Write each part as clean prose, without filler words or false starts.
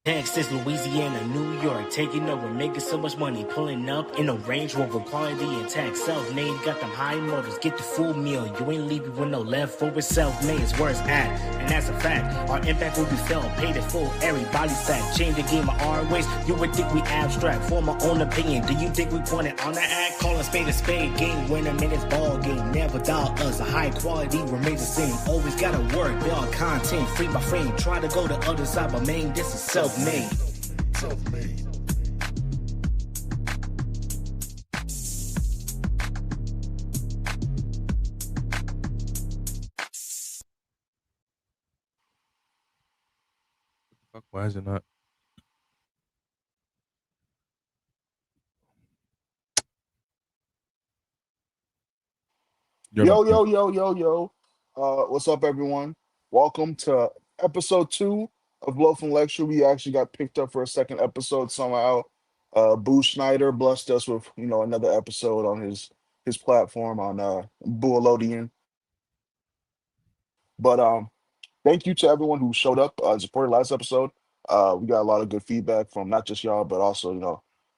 Texas, Louisiana, New York, taking over, making so much money, pulling up in a Range Rover, quality intact, self-made, got them high motors, get the full meal, you ain't leaving with no leftover, self-made is where it's at, and that's a fact, our impact will be felt, paid in full, everybody's fact, change the game of our ways, you would think we abstract, form our own opinion, do you think we pointed on the act, call a spade, game winner, minutes ball game, never doubt us, a high quality remains the same, always gotta work, build content, frame by frame, try to go the other side, but main, this is self-made. Self-made. Fuck, why is it not? Yo. What's up, everyone? Welcome to episode 2 of Loaf and Lecture. We actually got picked up for a second episode somehow. Boo Schneider blessed us with, another episode on his platform on Boolodian. But thank you to everyone who showed up and supported last episode. We got a lot of good feedback from not just y'all, but also,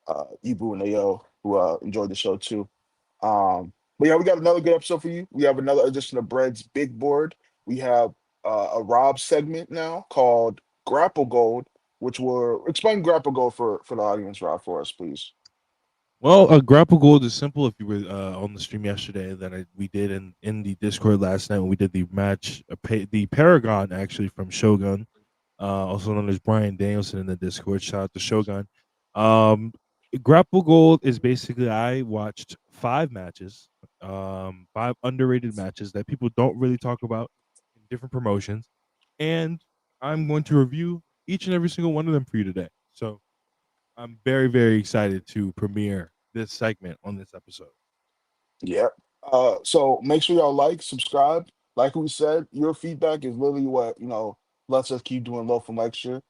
Ibu and Ayo who enjoyed the show too. But yeah, we got another good episode for you. We have another edition of Bread's Big Board. We have a Rob segment now called Grapple Gold, which will explain Grapple Gold for the audience, Rob, for us, please. Well, Grapple Gold is simple. If you were on the stream yesterday, that we did in the Discord last night when we did the match, the Paragon actually from Shogun, also known as Brian Danielson in the Discord. Shout out to Shogun. Um, Grapple Gold is basically I watched 5 matches, 5 underrated matches that people don't really talk about in different promotions, and I'm going to review each and every single one of them for you today. So I'm very, very excited to premiere this segment on this episode. Yeah. So make sure y'all like, subscribe. Like we said, your feedback is literally what, lets us keep doing Loaf and Lecture.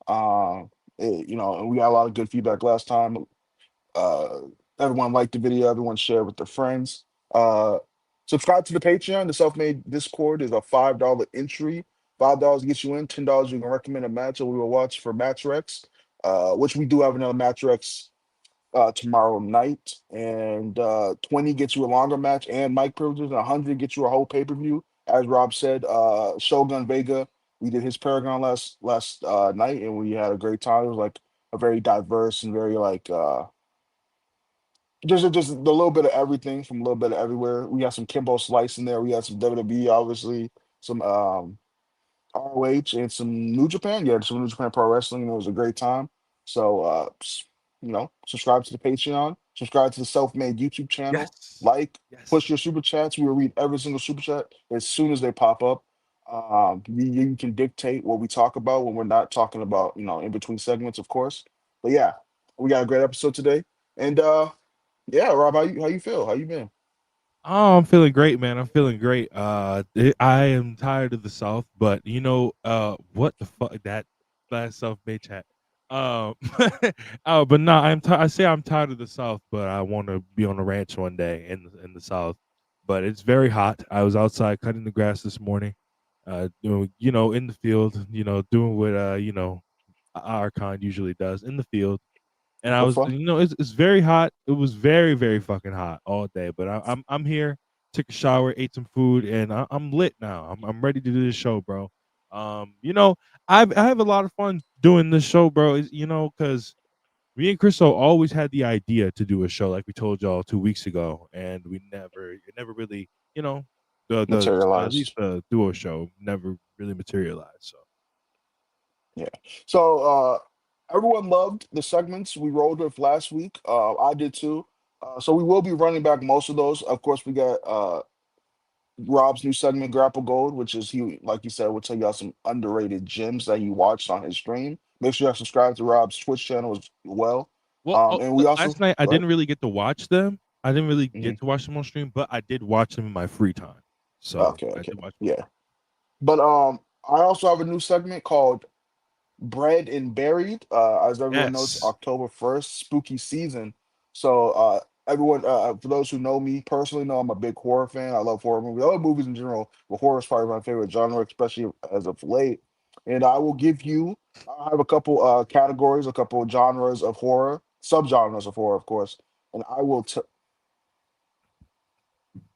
And we got a lot of good feedback last time. Uh, Everyone liked the video. Everyone shared with their friends. Uh, Subscribe to the Patreon. The Self-Made Discord is a $5 entry. $5 gets you in. $10 you can recommend a match that we will watch for Match Rex, which we do have another Match Rex tomorrow night. And 20 gets you a longer match and mic privileges. And 100 gets you a whole pay-per-view. As Rob said, Shogun Vega, we did his Paragon last night, and we had a great time. It was like a very diverse and very like just a little bit of everything from a little bit of everywhere. We got some Kimbo Slice in there. We had some WWE, obviously, some ROH, and some New Japan. Yeah, some New Japan Pro Wrestling. It was a great time. So, subscribe to the Patreon, subscribe to the Self Made YouTube channel, Yes, like, push yes. your super chats. We will read every single super chat as soon as they pop up. You can dictate what we talk about when we're not talking about, in between segments, of course. But yeah, we got a great episode today. And yeah, Rob, how you feel? How you been? Oh, I'm feeling great, man. I'm feeling great. I am tired of the South, but what the fuck that last self-made chat. Um, oh, but no, I say I'm tired of the South, but I want to be on a ranch one day in the South. But it's very hot. I was outside cutting the grass this morning, doing in the field, doing what our kind usually does in the field. And I The was, fuck? it's very hot. It was very, very fucking hot all day. But I'm here. Took a shower, ate some food, and I'm lit now. I'm ready to do this show, bro. I have a lot of fun doing this show, bro. Because me and Chriso always had the idea to do a show, like we told y'all 2 weeks ago, and it never really, the at least Materialized. the duo show never really materialized. So Yeah. So everyone loved the segments we rolled with last week. I did too. So we will be running back most of those. Of course, we got Rob's new segment, Grapple Gold, which is he, like you said, will tell y'all some underrated gems that he watched on his stream. Make sure you subscribe to Rob's Twitch channel as well. Well, And we also last night I go ahead. didn't really get to watch them. I didn't really get Mhm. to watch them on stream, but I did watch them in my free time. So Okay, I okay. did watch them. Yeah. But I also have a new segment called Bread and Buried. As everyone knows, Yes. October 1st, spooky season. So everyone, for those who know me personally, know I'm a big horror fan. I love horror movies. I love movies in general, but horror is probably my favorite genre, especially as of late. and I will give you. I have a couple categories, a couple genres of horror, subgenres of horror, of course, and I will.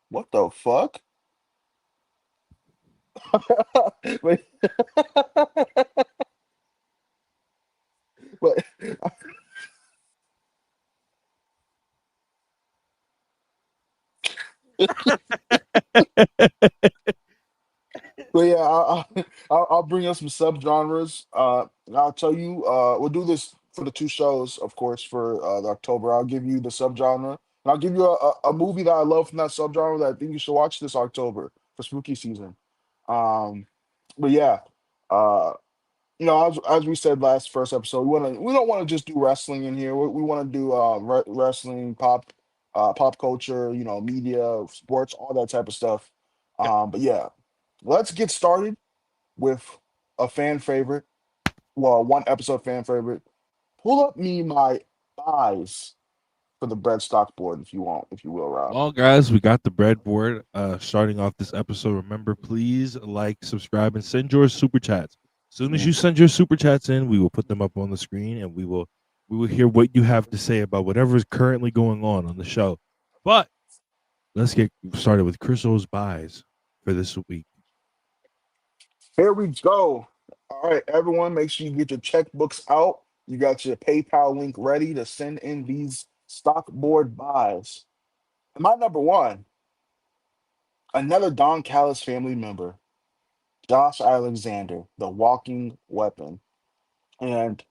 What the fuck? Wait, but but yeah, I'll bring up some subgenres. And I'll tell you. We'll do this for the two shows, of course, for the October. I'll give you the subgenre, and I'll give you a movie that I love from that subgenre that I think you should watch this October for spooky season. Um, but yeah, uh, as we said last first episode, we don't want to just do wrestling in here. We want to do wrestling, pop culture, media, sports, all that type of stuff. Yep. But yeah, let's get started with a fan favorite. Well, one episode fan favorite. Pull up me my eyes for the breadstock board if you want, if you will, Rob. Well, guys, we got the breadboard. Starting off this episode, remember, please like, subscribe, and send your super chats. As soon as Mm. you send your super chats in, we will put them up on the screen, and we will hear what you have to say about whatever is currently going on the show. But let's get started with Chriso's buys for this week. Here we go. All right, everyone, make sure you get your checkbooks out. You got your PayPal link ready to send in these stock board buys. My number one, another Don Callis family member, Josh Alexander, the walking weapon. And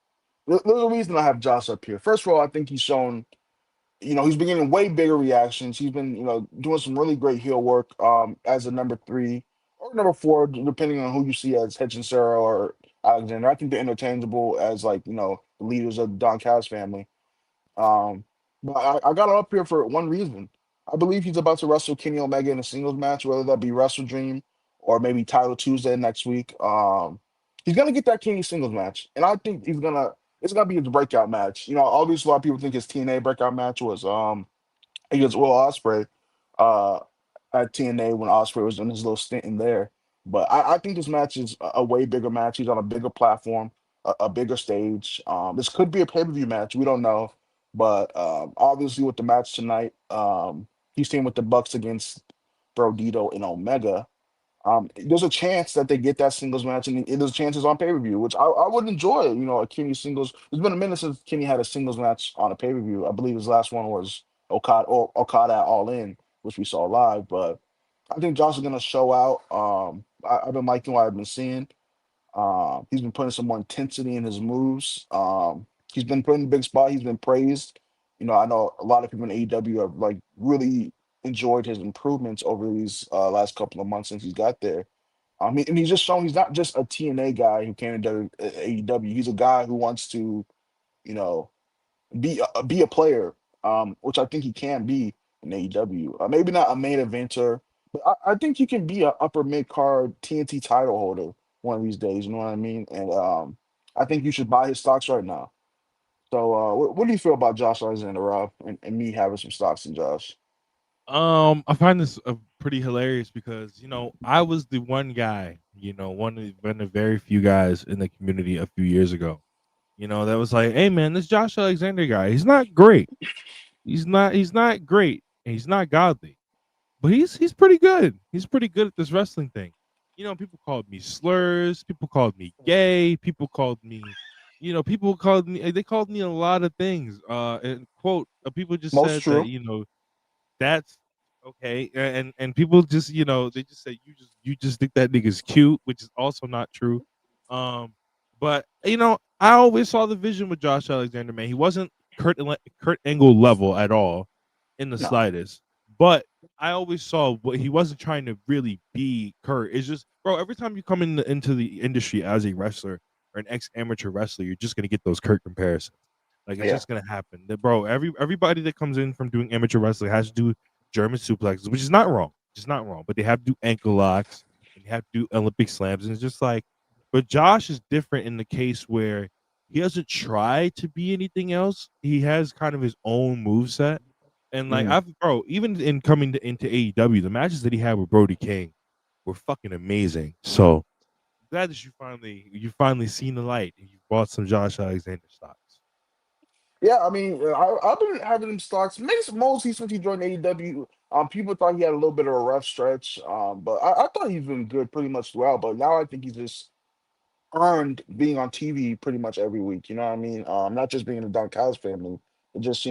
there's a reason I have Josh up here. First of all, I think he's shown, he's been getting way bigger reactions. He's been, doing some really great heel work as a number three or number four, depending on who you see as Sarah or Alexander. I think they're interchangeable as like, the leaders of the Don Callis family. Um, but I got him up here for one reason. I believe he's about to wrestle Kenny Omega in a singles match, whether that be Wrestle Dream or maybe Title Tuesday next week. He's gonna get that Kenny singles match, and I think it's gonna be his breakout match. Obviously a lot of people think his TNA breakout match was against Will Ospreay uh, at TNA when Ospreay was in his little stint in there. But I think this match is a way bigger match. He's on a bigger platform, a bigger stage. This could be a pay-per-view match. We don't know. But obviously with the match tonight, he's teaming with the Bucks against Brodito and Omega. There's a chance that they get that singles match, and there's chances on pay-per-view, which I would enjoy. A Kenny singles. It's been a minute since Kenny had a singles match on a pay-per-view. I believe his last one was Okada All In, which we saw live. But I think Josh is gonna show out. I've been liking what I've been seeing. He's been putting some more intensity in his moves. He's been put in a big spot. He's been praised. I know a lot of people in AEW have like really enjoyed his improvements over these last couple of months since he's got there. And he's just shown he's not just a TNA guy who came to AEW. He's a guy who wants to, you know, be a player, which I think he can be in AEW. Maybe not a main eventer, but I think he can be an upper mid card TNT title holder one of these days. You know what I mean? And I think you should buy his stocks right now. So, what do you feel about Josh Alexander, Rob, and me having some stocks in Josh? I find this pretty hilarious because I was the one guy, one of the very few guys in the community a few years ago, that was like, hey man, this Josh Alexander guy, he's not great. He's not great, and he's not godly, but he's pretty good. He's pretty good at this wrestling thing. People called me slurs, people called me gay, they called me a lot of things. And quote, people just Most said that, true. that's okay. And people just, they just say you just think that nigga's cute, which is also not true. Um, but I always saw the vision with Josh Alexander, man. He wasn't Kurt Angle level at all in the No. slightest. But I always saw what he wasn't trying to really be Kurt. It's just, bro, every time you come into the industry as a wrestler or an ex amateur wrestler, you're just gonna get those Kurt comparisons. Like it's Yeah. just gonna happen. Bro, everybody that comes in from doing amateur wrestling has to do German suplexes, which is not wrong. It's not wrong, but they have to do ankle locks and they have to do Olympic slams, and it's just like, but Josh is different in the case where he doesn't try to be anything else. He has kind of his own move set. And like Mm. even in into AEW, the matches that he had with Brody King were fucking amazing. So glad that you finally seen the light and you bought some Josh Alexander stocks. Yeah, I mean, I've been having him stocks. Makes mostly since he joined AEW. People thought he had a little bit of a rough stretch. But I thought he's been good pretty much throughout. But now I think he's just earned being on TV pretty much every week. You know what I mean? Not just being in the Don Callis family, but just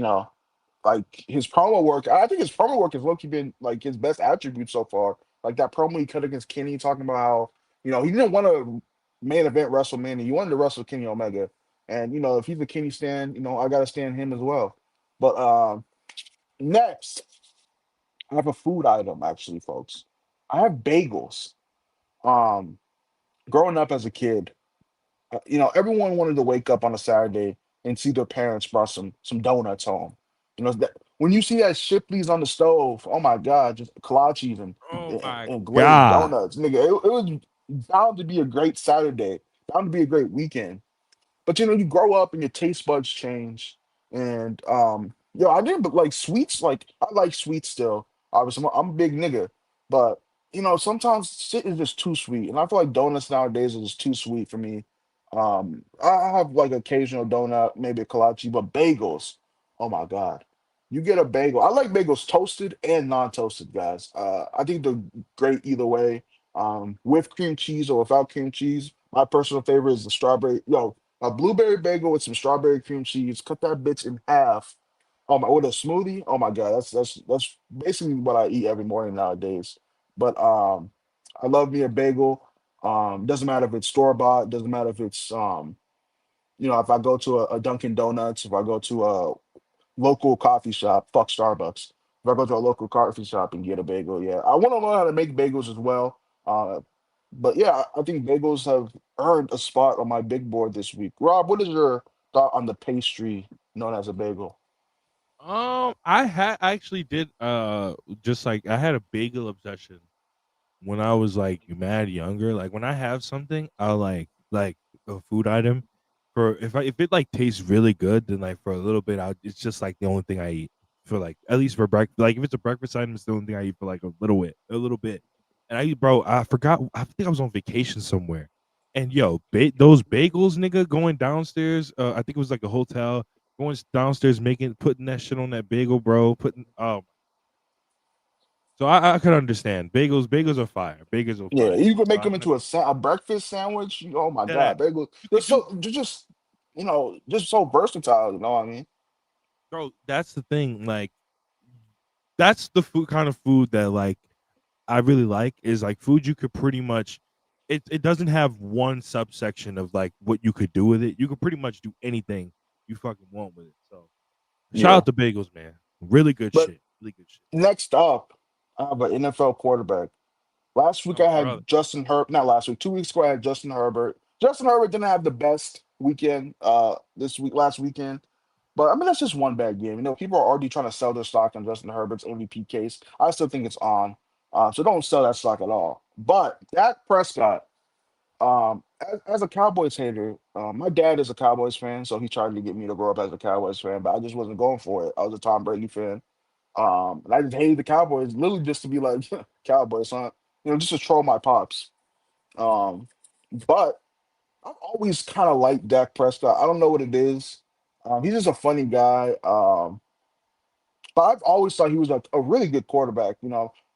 like his promo work. I think his promo work has low-key been like his best attribute so far. Like that promo he cut against Kenny, talking about how he didn't want to main event WrestleMania. He wanted to wrestle Kenny Omega, and if he's a Kenny stan, I gotta stand him as well. But next, I have a food item actually, folks. I have bagels. Um, Growing up as a kid. Everyone wanted to wake up on a Saturday and see their parents brought some donuts home. When you see that Shipley's on the stove, oh my God, just kolaches and, Oh and, my and glazed god. donuts, nigga. It was bound to be a great Saturday, bound to be a great weekend. But you grow up and your taste buds change. And I didn't like sweets. Like I like sweets still. Obviously, I'm a big nigga, but sometimes shit is just too sweet, and I feel like donuts nowadays are just too sweet for me. I have like occasional donut, maybe a kolache, but bagels. Oh my god, you get a bagel. I like bagels toasted and non-toasted, guys. I think they're great either way. With cream cheese or without cream cheese. My personal favorite is the strawberry. Yo, a blueberry bagel with some strawberry cream cheese. Cut that bitch in half. Oh my, with a smoothie. Oh my god, that's basically what I eat every morning nowadays. But I love me a bagel. Doesn't matter if it's store bought. Doesn't matter if it's if I go to a Dunkin' Donuts, if I go to a local coffee shop, fuck Starbucks. If I go to a local coffee shop and get a bagel, yeah, I want to learn how to make bagels as well. But yeah, I think bagels have earned a spot on my big board this week. Rob, what is your thought on the pastry known as a bagel? I actually did just like I had a bagel obsession when I was like mad younger. Like when I have something, I'll like a food item for if it like tastes really good, then like for a little bit, it's just like the only thing I eat for like at least for breakfast. Like if it's a breakfast item, it's the only thing I eat for like a little bit. And bro, I forgot. I think I was on vacation somewhere, and yo, those bagels, nigga, going downstairs. I think it was like a hotel. Going downstairs, putting that shit on that bagel, bro. So I could understand bagels are fire. Bagels are Yeah, fire. you could So make I them can into a breakfast sandwich. Oh my that god, bagels! you They're could do, so they're just just so versatile. You know what I mean? bro. That's the thing. Like that's the food kind of food that like I really like is like food you could pretty much. It doesn't have one subsection of like what you could do with it. You could pretty much do anything you fucking want with it. So shout Yeah. out to bagels, man. Really good But shit. Really good shit. next up, I have an NFL quarterback. Last week Oh I brother. had Justin Herbert. Not last week. 2 weeks ago I had Justin Herbert. Justin Herbert didn't have the best weekend this week last weekend. But I mean that's just one bad game. People are already trying to sell their stock on Justin Herbert's MVP case. I still think it's on. So don't sell that stock at all. But Dak Prescott, as a Cowboys hater, my dad is a Cowboys fan, so he tried to get me to grow up as a Cowboys fan, but I just wasn't going for it. I was a Tom Brady fan. And I just hated the Cowboys, literally just to be like Cowboys, huh? Just to troll my pops. Um, but I've always kind of liked Dak Prescott. I don't know what it is. He's just a funny guy. But I've always thought he was a really good quarterback.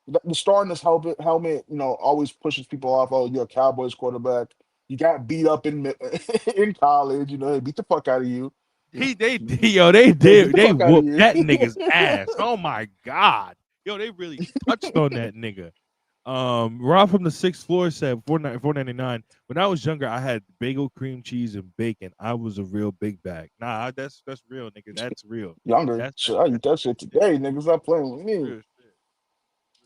The star in this helmet, always pushes people off. Oh, you're a Cowboys quarterback. You got beat up in in college. They beat the fuck out of you. They Beat the they fuck out of whooped you. that nigga's ass. Oh my god. Yo, they really touched on that nigga. Rob from the sixth floor said 499. When I was younger, I had bagel, cream cheese, and bacon. I was a real big bag. Nah, that's real, nigga. That's real. Younger, shit, I eat That's that shit today. Niggas not playing with me. real shit.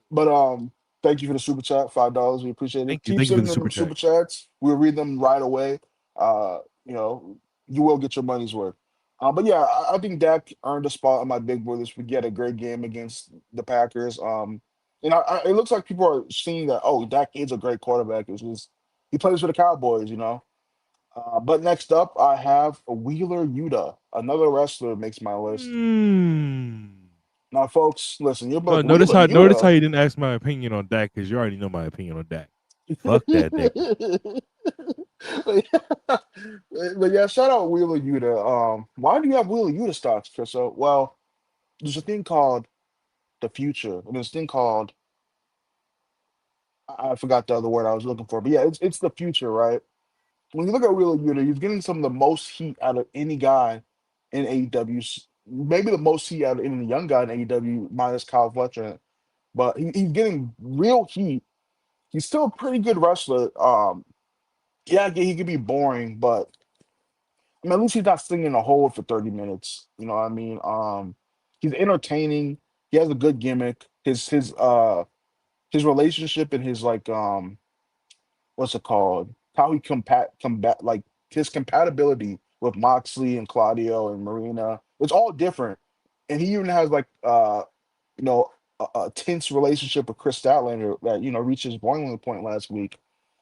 But thank you for the super chat, $5. We appreciate it. Keep Thank you for the sending in super them chat. super chats. We'll read them right away. You will get your money's worth. But yeah, I think Dak earned a spot on my big board this week. He had a great game against the Packers. It looks like people are seeing that. Oh, Dak is a great quarterback. It's just he plays for the Cowboys. But next up, I have Wheeler Yuta, another wrestler makes my list. Hmm. Now, folks, listen, you'll be No, like Wheeler notice how Yuta. you didn't ask my opinion on Dak because you already know my opinion on Dak. Fuck that nigga. But yeah, but yeah, shout out Wheeler Yuta. Why do you have Wheeler Yuta stocks, Chris? So, well, there's a thing called the future, and there's a thing called I forgot the other word I was looking for, but yeah, it's the future, right? When you look at Wheeler Yuta, he's getting some of the most heat out of any guy in AEW. Maybe the most heat out of any young guy in AEW, minus Kyle Fletcher. But he's getting real heat. He's still a pretty good wrestler. Yeah, he could be boring, but I mean, at least he's not singing a hole for 30 minutes. You know what I mean? He's entertaining. He has a good gimmick. His relationship and his like what's it called? How he combat like his compatibility with Moxley and Claudio and Marina. It's all different. And he even has like you know, a tense relationship with Chris Statlander that, reaches boiling point last week.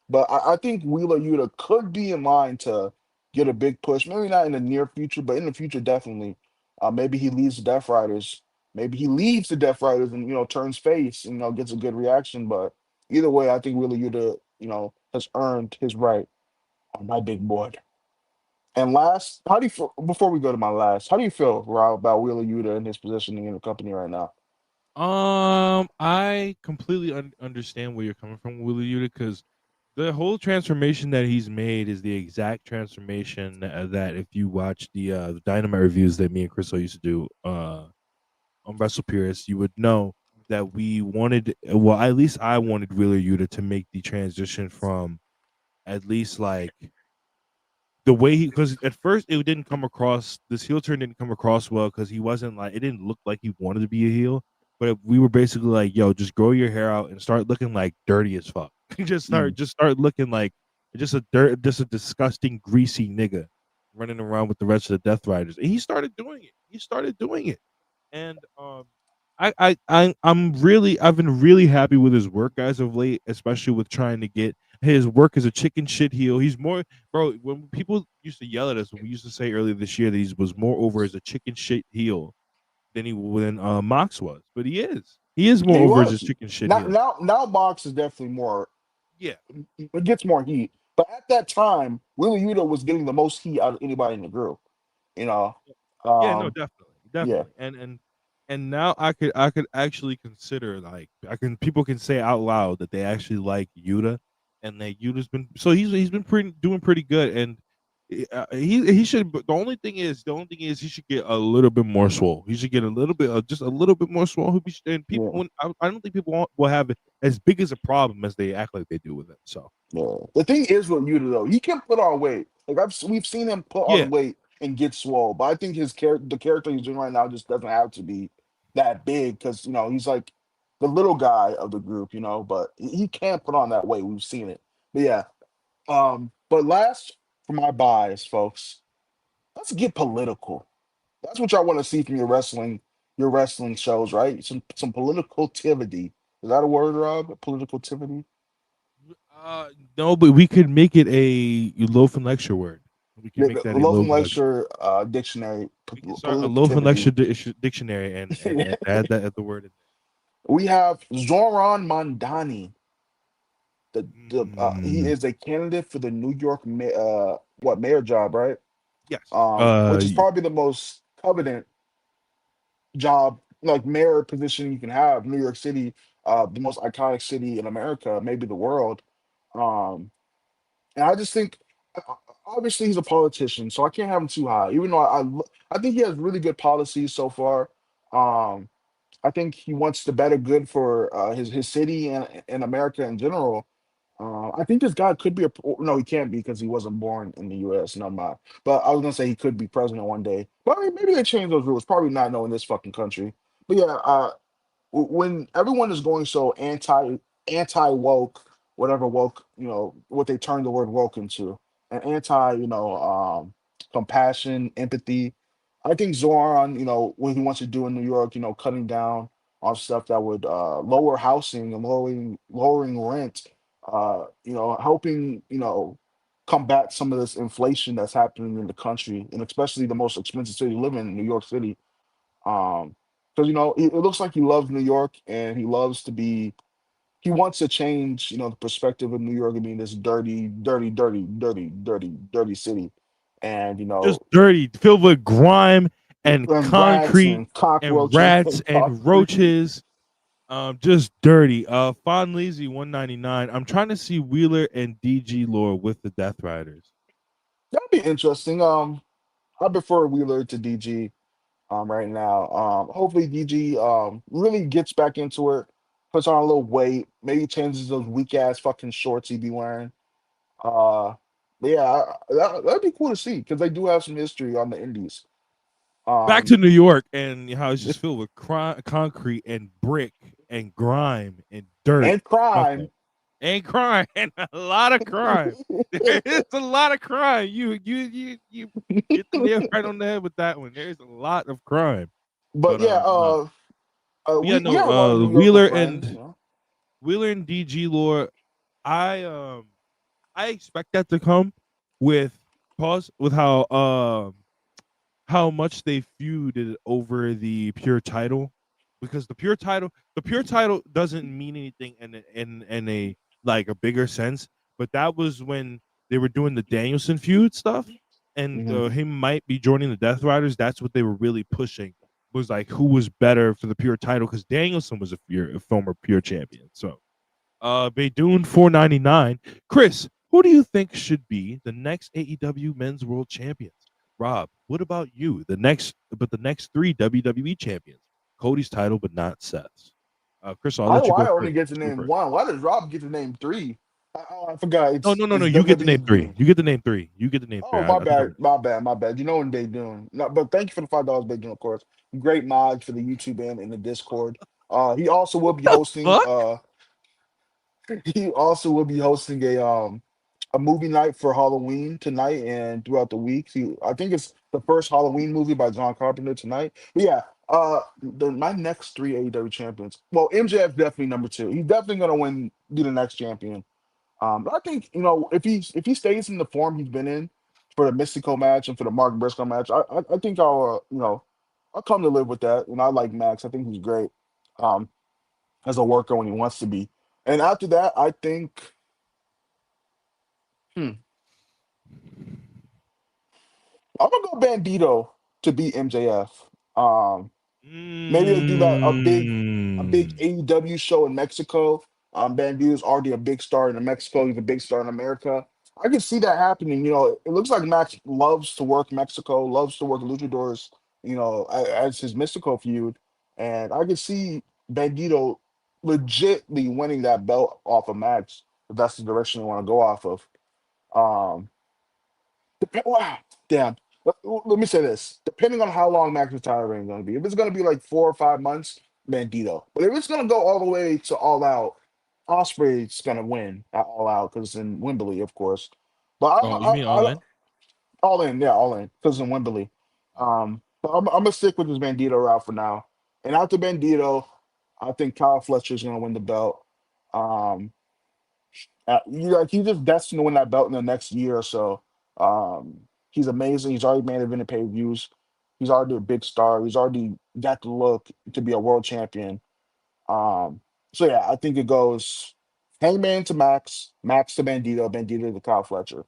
But I think Wheeler Yuta could be in line to get a big push. Maybe not in the near future, but in the future, definitely. Maybe he leaves the Death Riders. Maybe he leaves the Death Riders and, turns face and, gets a good reaction. But either way, I think Wheeler Yuta, has earned his right on my big board. And last, how do you feel, before we go to my last, how do you feel, Rob, about Wheeler Yuta and his positioning in the company right now? I completely understand where you're coming from, Willie Yuta, because the whole transformation that he's made is the exact transformation that if you watch the Dynamite reviews that me and Chriso used to do on Wrestle Purists, you would know that we wanted, well, at least I wanted Wheeler Yuta to make the transition from at least like the way he, because at first it didn't come across, this heel turn didn't come across well because he wasn't like, it didn't look like he wanted to be a heel, but we were basically like, yo, just grow your hair out and start looking like dirty as fuck. Mm. Just start looking like just a disgusting greasy nigga running around with the rest of the Death Riders, and he started doing it. He started doing it, and I've been really happy with his work as of late, especially with trying to get his work as a chicken shit heel. He's more, bro. When people used to yell at us, when we used to say earlier this year that he was more over as a chicken shit heel than he when Mox was, but he is. He is Yeah, more he over as a was. chicken shit Now, heel. now, now, Mox is definitely more. Yeah, It gets more heat, but at that time, Wheeler Yuta was getting the most heat out of anybody in the group. You know, yeah, no, um, definitely, yeah, definitely, and now I could actually consider like I can people can say out loud that they actually like Yuta, and that Yuta's been so he's been pretty doing pretty good, and he should. But the only thing is he should get a little bit more swole. He should get a little bit just a little bit more swole. And people, yeah. I don't think people will have it as big as a problem as they act like they do with it. So Yeah. The thing is with Yuta though, he can put on weight. Like we've seen him put yeah, on weight and get swole, but I think his character, the character he's doing right now, just doesn't have to be that big because he's like the little guy of the group, But he can put on that weight. We've seen it. But yeah. But last for my buys, folks, let's get political. That's what y'all want to see from your wrestling shows, right? Some political-tivity. Is that a word, Rob? Political-tivity? no, but we could make it a loaf and lecture word. We can The, make that a Loaf and loaf and lecture. Lecture dictionary, We can start a loaf and lecture politicality. dictionary and add that at the word. We have Zoran Mondani. He Mm, is a candidate for the New York mayor job, right? yes. Which is probably the most coveted job, like mayor position you can have. New York City, the most iconic city in America, maybe the world. Um, and I just think, obviously, he's a politician, so I can't have him too high. Even though I think he has really good policies so far. Um, I think he wants the better good for his city and America in general. I think this guy could be no, he can't be because he wasn't born in the U.S. No, I'm not. But I was gonna say he could be president one day. But I mean, maybe they change those rules. Probably not knowing this fucking country. But yeah, when everyone is going so anti woke, whatever woke, what they turn the word woke into, and anti, compassion, empathy. I think Zoran, what he wants to do in New York, cutting down on stuff that would lower housing and lowering rent, helping, combat some of this inflation that's happening in the country, and especially the most expensive city to live in, New York City. Because it looks like he loves New York and he loves to be he wants to change, the perspective of New York being this dirty, dirty, dirty, dirty, dirty, dirty city, and Just dirty, filled with grime and and rats concrete and and cockroaches rats and and concrete. roaches. Just dirty. Fon Lazy 199. I'm trying to see Wheeler and DG lore with the Death Riders. That'd be interesting. I prefer Wheeler to DG right now. Hopefully DG really gets back into it, puts on a little weight, maybe changes those weak ass fucking shorts he be wearing. Uh, but yeah, that'd be cool to see because they do have some history on the Indies. Back Um, to New York and how it's just filled with concrete and brick and grime and dirt. and Okay. crime. And crime. And a lot of crime. There's a lot of crime. You hit the nail right on the head with that one. There's a lot of crime. But But yeah, no. we Yeah, we have a lot of no, New Yorker friends. Wheeler and DG lore, I I expect that to come with pause with how much they feuded over the pure title, because the pure title doesn't mean anything in a like a bigger sense, but that was when they were doing the Danielson feud stuff, and Mhm. he might be joining the Death Riders. That's what they were really pushing, was like who was better for the pure title, because Danielson was a former pure champion. So Baydoun 499. Chris, who do you think should be the next AEW Men's World Champions? Rob, what about you? The next three WWE champions. Cody's title, but not Seth's. Chris, I'll Why let do you I go only first. get to Go name first. one? Why does Rob get to name three? I forgot. No, It's no, no, no. it's You get to name three. WWE. You get to name three. You get to name three. Oh, my I think I bad, was. my bad, my bad. You know what they doing? No, but thank you for the $5 Big of course. Great mod for the YouTube and the Discord. He also will be The hosting. fuck? He also will be hosting a movie night for Halloween tonight and throughout the week. I think it's the first Halloween movie by John Carpenter tonight. But yeah, my next three AEW champions. Well, MJF definitely number two. He's definitely gonna win, be the next champion. But I think if he stays in the form he's been in for the Mystico match and for the Mark Briscoe match, I think I'll come to live with that. And I like Max. I think he's great as a worker when he wants to be. And after that, I think hmm, I'm gonna go Bandito to beat MJF. Maybe they do that a big Mm. AEW show in Mexico. Bandito's already a big star in Mexico. He's a big star in America. I can see that happening. It looks like Max loves to work Mexico, loves to work luchadors. As his Mystico feud, and I can see Bandito legitly winning that belt off of Max if that's the direction they want to go off of. Um, wow, damn. Let me say this. Depending on how long Max retiring is going to be, if it's going to be like 4 or 5 months, Bandito. But if it's going to go all the way to All Out, Osprey's going to win at All Out because it's in Wembley, of course. But Oh, you mean all in? all in, yeah, all in because it's in Wembley. But I'm gonna stick with this Bandito route for now. And after Bandito, I think Kyle Fletcher's going to win the belt. Um, he's just destined to win that belt in the next year or so. He's amazing. He's already main evented pay per views. He's already a big star. He's already got the look to be a world champion. Um, so yeah, I think it goes Hangman to Max, Max to Bandito, Bandito to Kyle Fletcher.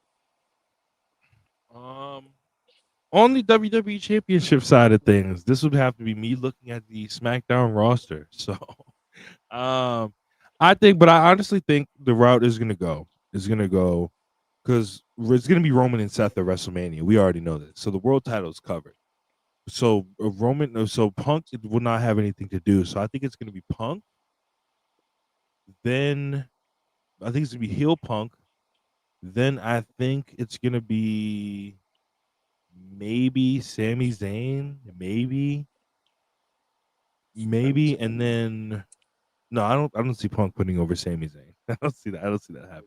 Um, on the WWE Championship side of things, this would have to be me looking at the SmackDown roster. So, um, but I honestly think the route is gonna go because it's gonna be Roman and Seth at WrestleMania. We already know this, so the world title is covered. So so Punk will not have anything to do. So I think it's gonna be Punk. Then I think it's gonna be heel Punk. Then I think it's gonna be maybe Sami Zayn, maybe, and then no, I don't see Punk putting over Sami Zayn. I don't see that happening.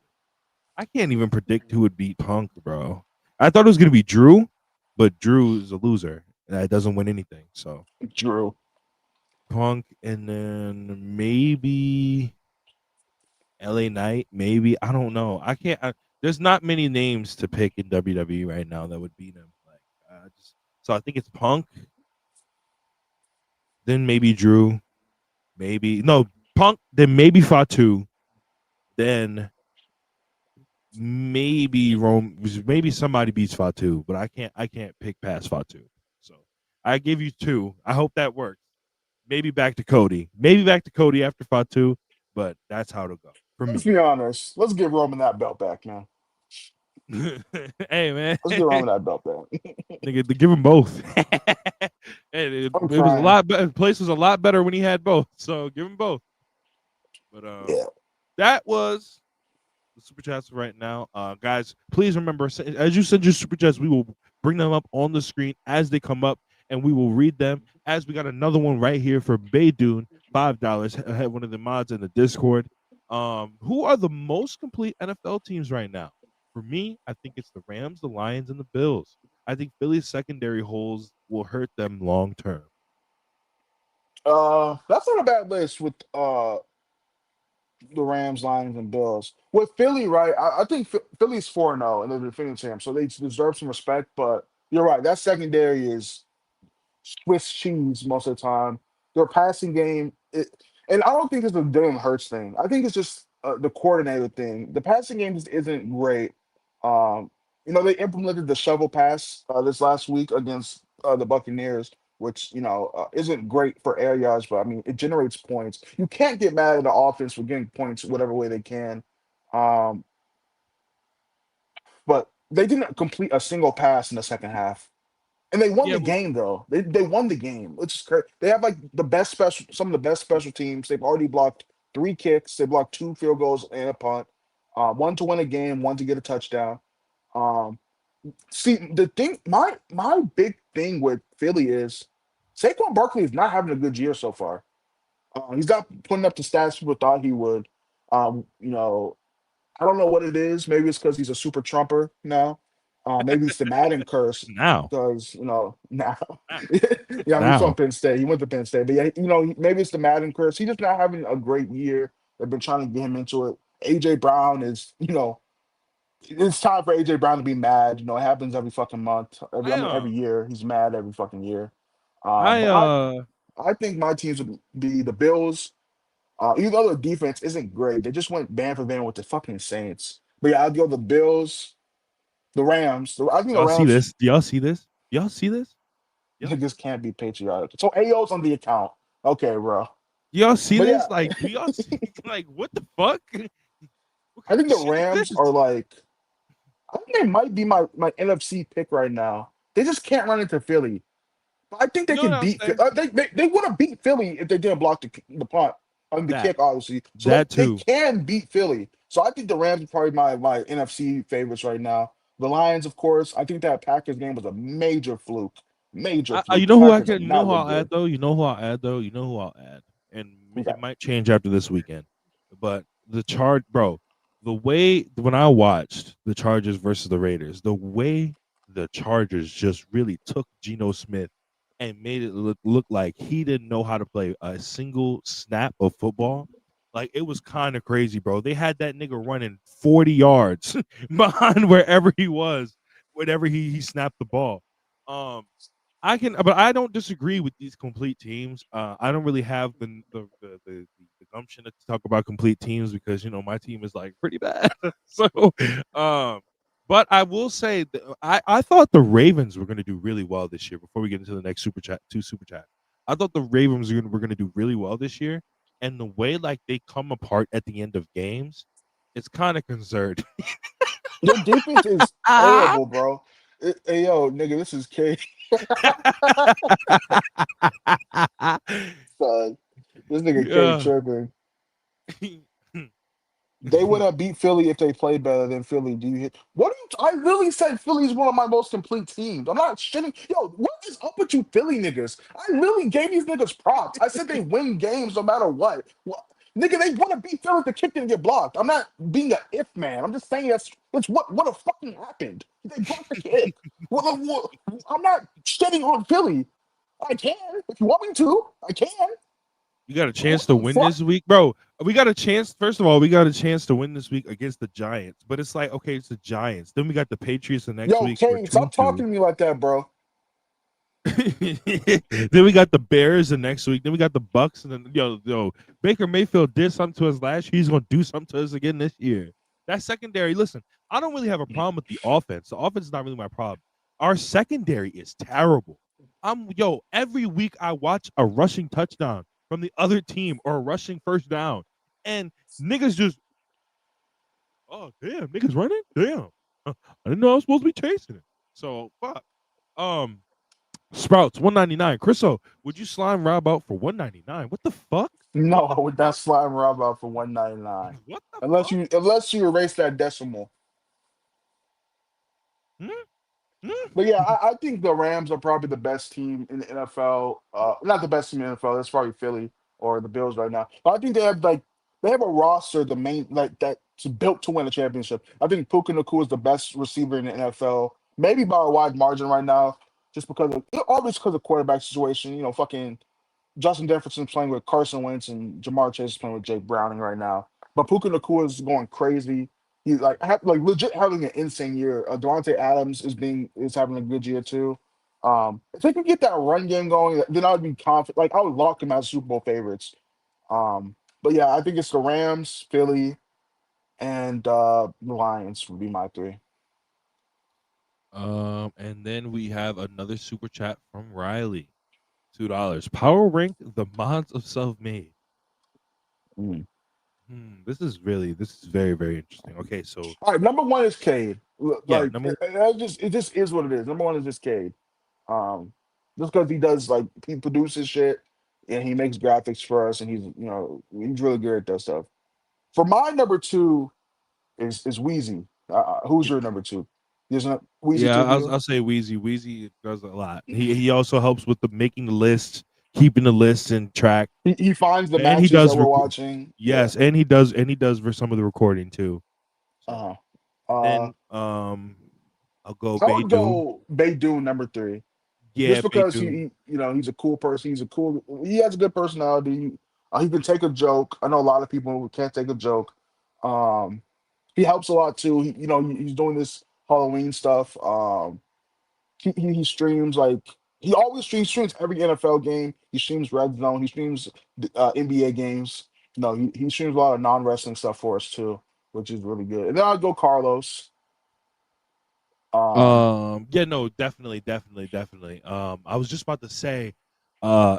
I can't even predict who would beat Punk, bro. I thought it was gonna be Drew, but Drew is a loser and doesn't win anything. So Drew. Punk, and then maybe LA Knight, maybe, I don't know. I can't. There's not many names to pick in WWE right now that would beat him. Like, so I think it's Punk, then maybe Drew, maybe no Punk, then maybe Fatu, then maybe somebody beats Fatu, but I can't pick past Fatu. So I give you 2. I hope that works. Maybe back to Cody. Maybe back to Cody after Fatu, but that's how to go for Let's me. be honest. Let's give Roman that belt back, man. Hey man, Let's give Roman that belt back. nigga, to give them both. And it I'm was a crying. lot better. The place was a lot better when he had both. So give him both. But Yeah. that was the super chats right now. Guys, please remember, as you send your super chats, we will bring them up on the screen as they come up, and we will read them. As we got another one right here for Baydune, $5. Had one of the mods in the Discord. Who are the most complete NFL teams right now? For me, I think it's the Rams, the Lions, and the Bills. I think Philly's secondary holes will hurt them long term. That's not a bad list with the Rams, Lions, and Bills. With Philly, right? I think Philly's 4-0 and they're the defending champ, so they deserve some respect. But you're right, that secondary is Swiss cheese most of the time. Their passing game, and I don't think it's a Dylan Hurts thing. I think it's just the coordinator thing. The passing game just isn't great. Um, they implemented the shovel pass this last week against the Buccaneers, which isn't great for air yards, but I mean it generates points. You can't get mad at the offense for getting points whatever way they can. Um, but they didn't complete a single pass in the second half. And they won Yeah, the game though. They won the game, which is crazy. They have like some of the best special teams. They've already blocked 3 kicks. They blocked 2 field goals and a punt. One to win a game, one to get a touchdown. Um, see the thing, my big thing with Philly is Saquon Barkley is not having a good year so far. He's not putting up the stats people thought he would. Um, you know, I don't know what it is. Maybe it's because he's a super trumper now. Maybe it's the Madden curse now, because now. Yeah, I mean, he's from now. Penn State. He went to Penn State, but yeah, maybe it's the Madden curse. He's just not having a great year. They've been trying to get him into it. AJ Brown is, it's time for AJ Brown to be mad. It happens every fucking month. I Every year he's mad every fucking year. I But I think my teams would be the Bills. Even though the defense isn't great, they just went band for band with the fucking Saints. But yeah, I'd go the Bills, the Rams. I think the y'all see Rams this? Do y'all see this? Y'all see this? Y'all, niggas can't be patriotic. So AO's on the account. Okay, bro. y'all see But yeah, this? Like, do y'all see? Like, what the fuck? What I kind think of the shit is Rams are this? like, I think they might be my NFC pick right now. They just can't run into Philly. But I think You they know what can I'm beat. saying? They would have beat Philly if they didn't block the punt. I mean the That kick, obviously. So they, that they too. can beat Philly. So I think the Rams are probably my NFC favorites right now. The Lions, of course. I think that Packers game was a major fluke. Major You fluke. The know who I Packers have can. You know not who looked I'll add good. though. You know who I'll add though. You know who I'll add, and Okay. it might change after this weekend. But the charge, bro. The way when I watched the Chargers versus the Raiders, the way the Chargers just really took Geno Smith and made it look like he didn't know how to play a single snap of football. Like it was kind of crazy, bro. They had that nigga running 40 yards behind wherever he was, whenever he snapped the ball. Um, but I don't disagree with these complete teams. I don't really have the gumption to talk about complete teams because my team is like pretty bad. So, um, but I will say that I thought the Ravens were going to do really well this year. Before we get into the next super chat, I thought the Ravens were going to do really well this year, and the way like they come apart at the end of games, it's kind of concerned. Their defense is Ah! terrible, bro. Hey yo, nigga, this is K. Son, this nigga K Yeah. tripping. They would have beat Philly if they played better than Philly. Do you hit? What? I really said Philly is one of my most complete teams. I'm not shitting. Yo, what is up with you, Philly niggas? I really gave these niggas props. I said they win games no matter what. Nigga, they want to beat Philly if the kick didn't get blocked. I'm not being an if man. I'm just saying that's what have fucking happened. They blocked the kick. I'm not shitting on Philly. I can if you want me to. I can. You got a But what chance to the win fuck? this week, bro. We got a chance. First of all, we got a chance to win this week against the Giants, but it's like, okay, it's the Giants. Then we got the Patriots the next Yo, week. We're Kane, two stop and two. talking to me like that, bro. Then we got the Bears the next week. Then we got the Bucks, and then yo, Baker Mayfield did something to us last year. He's gonna do something to us again this year. That secondary, listen, I don't really have a problem with the offense. The offense is not really my problem. Our secondary is terrible. Every week I watch a rushing touchdown from the other team or a rushing first down, and niggas just, oh damn, niggas running, damn. I didn't know I was supposed to be chasing it. So fuck. Um, Sprouts, 199. Chriso, would you slime Rob out for 199? What the fuck? No, I would not slime Rob out for 199. What the Unless fuck? you erase that decimal. Hmm? Hmm? But yeah, I think the Rams are probably the best team in the NFL. Not the best team in the NFL. That's probably Philly or the Bills right now. But I think they have a roster, the main like that's built to win a championship. I think Puka Nacua is the best receiver in the NFL, maybe by a wide margin right now, just because of always because of quarterback situation. Fucking Justin Jefferson's playing with Carson Wentz and Jamar Chase is playing with Jake Browning right now. But Puka Nacua is going crazy. He's like legit having an insane year. Devontae Adams is having a good year too. If they can get that run game going, then I would be confident. Like I would lock them as Super Bowl favorites. But yeah, I think it's the Rams, Philly, and the Lions would be my three. And then we have another super chat from Riley. $2. Power rank the mods of self-made. Mm. This is very, very interesting. Okay, so All right, number one is Cade. yeah, Like number it just is what it is. Number one is just Cade. Um, just because he does he produces shit and he makes graphics for us and he's really good at that stuff. For my number two is Wheezy. Who's your number two? Isn't it Wheezy yeah, two for I'll you? say Wheezy. Wheezy does a lot. He also helps with the making the list, keeping the list in track, He finds the and he matches that does we're watching. Yeah. yes, and he does for some of the recording too. So Uh-huh. then Uh I'll go I would Beidou. go Beydoun number three. Just Yeah, because Beidou. he's a cool person. He has a good personality. He can take a joke. I know a lot of people who can't take a joke. Um, he helps a lot too. He's doing this Halloween stuff. He streams he always streams every NFL game. He streams Red Zone. He streams NBA games. He streams a lot of non-wrestling stuff for us too, which is really good. And then I'd go Carlos. Um, Yeah, no, definitely, definitely, definitely. I was just about to say, uh,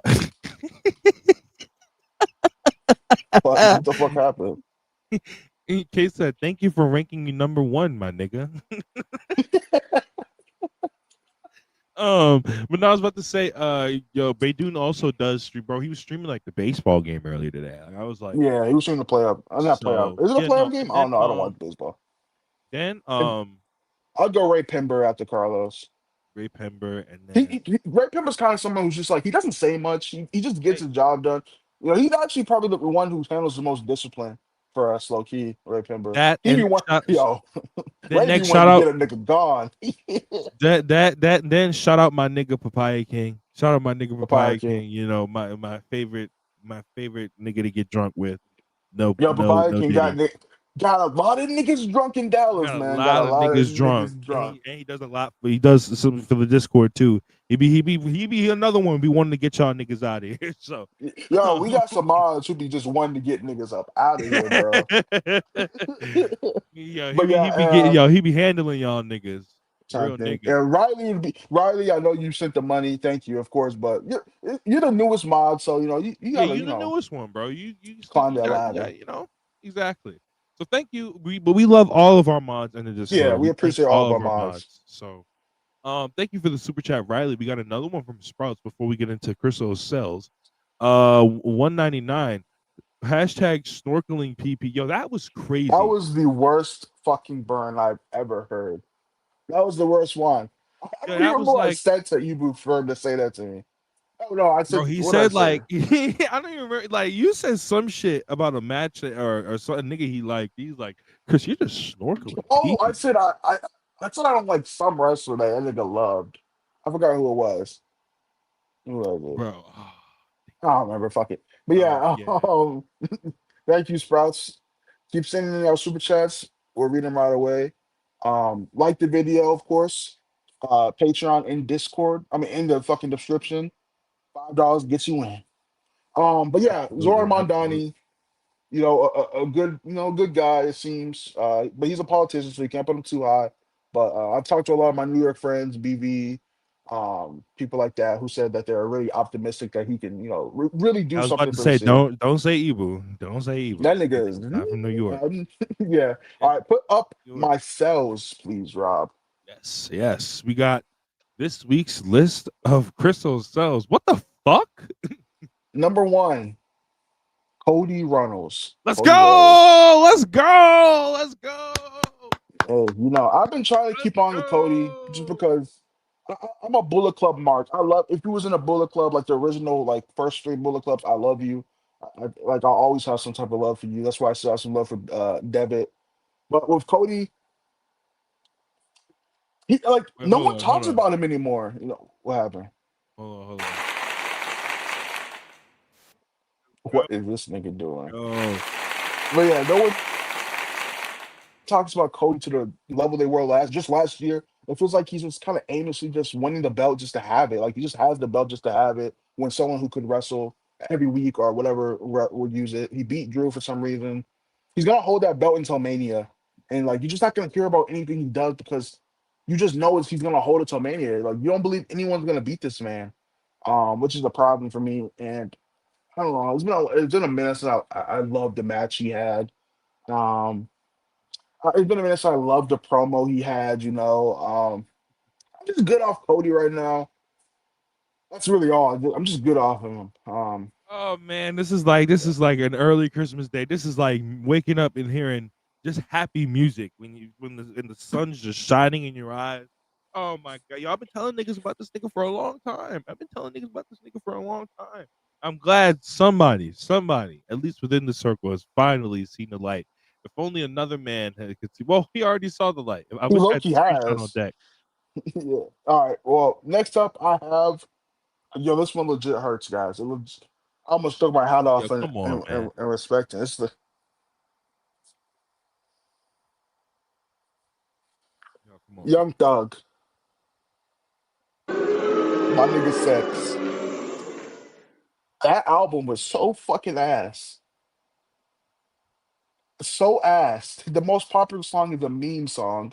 what the fuck happened? in case said, thank you for ranking me number one, my nigga. But now I was about to say, Beydoun also does stream, bro. He was streaming like the baseball game earlier today. Like, I was like, Yeah, he was shooting the playoff. Not playoff. so Is it a yeah, no, playoff game? and I don't know. I don't watch baseball. then And I'd go Ray Pember after Carlos. Ray Pember, and then Ray Pember's kind of someone who's just like he doesn't say much. He just gets hey, his job done. He's actually probably the one who handles the most discipline for us, low key. Ray Pember. that He be and one, yo. then Ray be next wanting shout to out get a nigga gone. that then shout out my nigga Papaya King. Shout out my nigga Papaya Papaya King. King. My favorite nigga to get drunk with. No, Yo, no, Papaya no King Diddy. got a lot of niggas drunk in Dallas, Got a man. Got lot a of lot of niggas drunk, niggas and drunk. he does a lot. But he does something for the Discord too. He be another one. Be wanting to get y'all niggas out of here. So, Yo, we got some mods who be just wanting to get niggas up out of here, bro. yeah, But he be yeah, getting y'all. He be handling y'all niggas, trying real to think. niggas. And Riley, I know you sent the money. Thank you, of course. But you're the newest mod, so you Yeah, gotta you the newest one, bro. You still climb you that got yeah, ladder. exactly. So thank you. We love all of our mods in the Yeah, Discord. we We thank appreciate all all of our of our mods. mods. So thank you for the super chat, Riley. We got another one from Sprouts before we get into Chriso's cells. 199. Hashtag snorkeling PP. Yo, that was That crazy. was the worst fucking burn I've ever heard. That was the worst one. I Yo, don't even that remember was what I like, said to you for him to say that to me. Oh no, I bro. said He what I said say. like I don't even remember. Like you said some shit about a match or some a nigga he liked. He's like, Chris, you're just snorkeling Oh, I PP, said I said I don't like some wrestler that nigga loved. I forgot who it was. Who was it? bro. I don't remember. Fuck it. But yeah, Yeah. thank you, Sprouts. Keep sending in our super chats. We'll read them right away. Like the video, of course. Patreon in Discord. I mean, in the fucking description. $5 gets you in. But yeah, Zoran Absolutely, absolutely. Mondani, a good, good guy it seems. But he's a politician, so you can't put him too high. But I've talked to a lot of my New York friends, BV, people like that, who said that they're really optimistic that he can, really do I was about something to for the say, city. don't say Ebu. Don't say Ebu. That nigga is, Not from New York. yeah. Yeah, All right, put up New York. my cells, please, Rob. Yes, yes. We got this week's list of crystal cells. What the fuck? Number one, Cody Runnels, Let's Cody Rhodes. go! Let's go! Let's go! Hey, I've been trying to Let's keep on to Cody just go! because I'm a Bullet Club mark. I love if he was in a Bullet Club like the original, like first three Bullet Clubs. I love you. Like I always have some type of love for you. That's why I still have some love for Devitt. But with Cody, he like Wait, no hold one on, hold talks on, about him anymore. What happened? hold on. Go, What is this nigga doing? go. But yeah, no one talks about Cody to the level they were last year. It feels like he's just kind of aimlessly just winning the belt just to have it. Like he just has the belt just to have it. When someone who could wrestle every week or whatever would use it, he beat Drew for some reason. He's gonna hold that belt until Mania, and like you're just not gonna hear about anything he does because you just know he's gonna hold it till Mania. Like you don't believe anyone's gonna beat this man, which is a problem for me. And I don't know. It's been a minute since I loved the match he had. Um, it's been a minute since I loved the promo he had. I'm just good off Cody right now. That's really all. I'm just good off him. Oh man, this is like an early Christmas day. This is like waking up and hearing just happy music when the sun's just shining in your eyes. Oh my god, y'all been telling niggas about this nigga for a long time. I've been telling niggas about this nigga for a long time. I'm glad somebody, at least within the circle, has finally seen the light. If only another man could see. Well, he already saw the light. I he wish I had Loki the screenshot on has. deck. Yeah. All right. Well, next up I have this one legit hurts, guys. I almost took my hat Yo, off come on, man. and respect it. It's the Yo, come on. Young Thug, my nigga Sex. That album was so fucking ass. So ass. The most popular song is a meme song.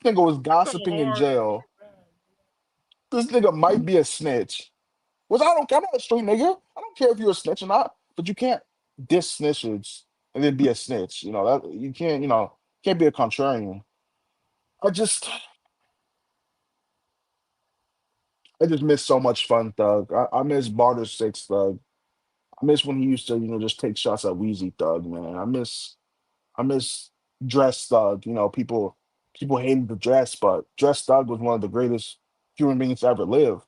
This nigga was So gossiping in hard. jail. This nigga might be a snitch. Which I don't care. I'm not a street nigga. I don't care if you're a snitch or not, but you can't diss snitches and then be a snitch. That you can't be a contrarian. I just I just miss so much fun, Thug. I miss Barter Six Thug. I miss when he used to, just take shots at Wheezy Thug, man. I miss Dress Thug. People hated the dress, but Dress Thug was one of the greatest human beings to ever live.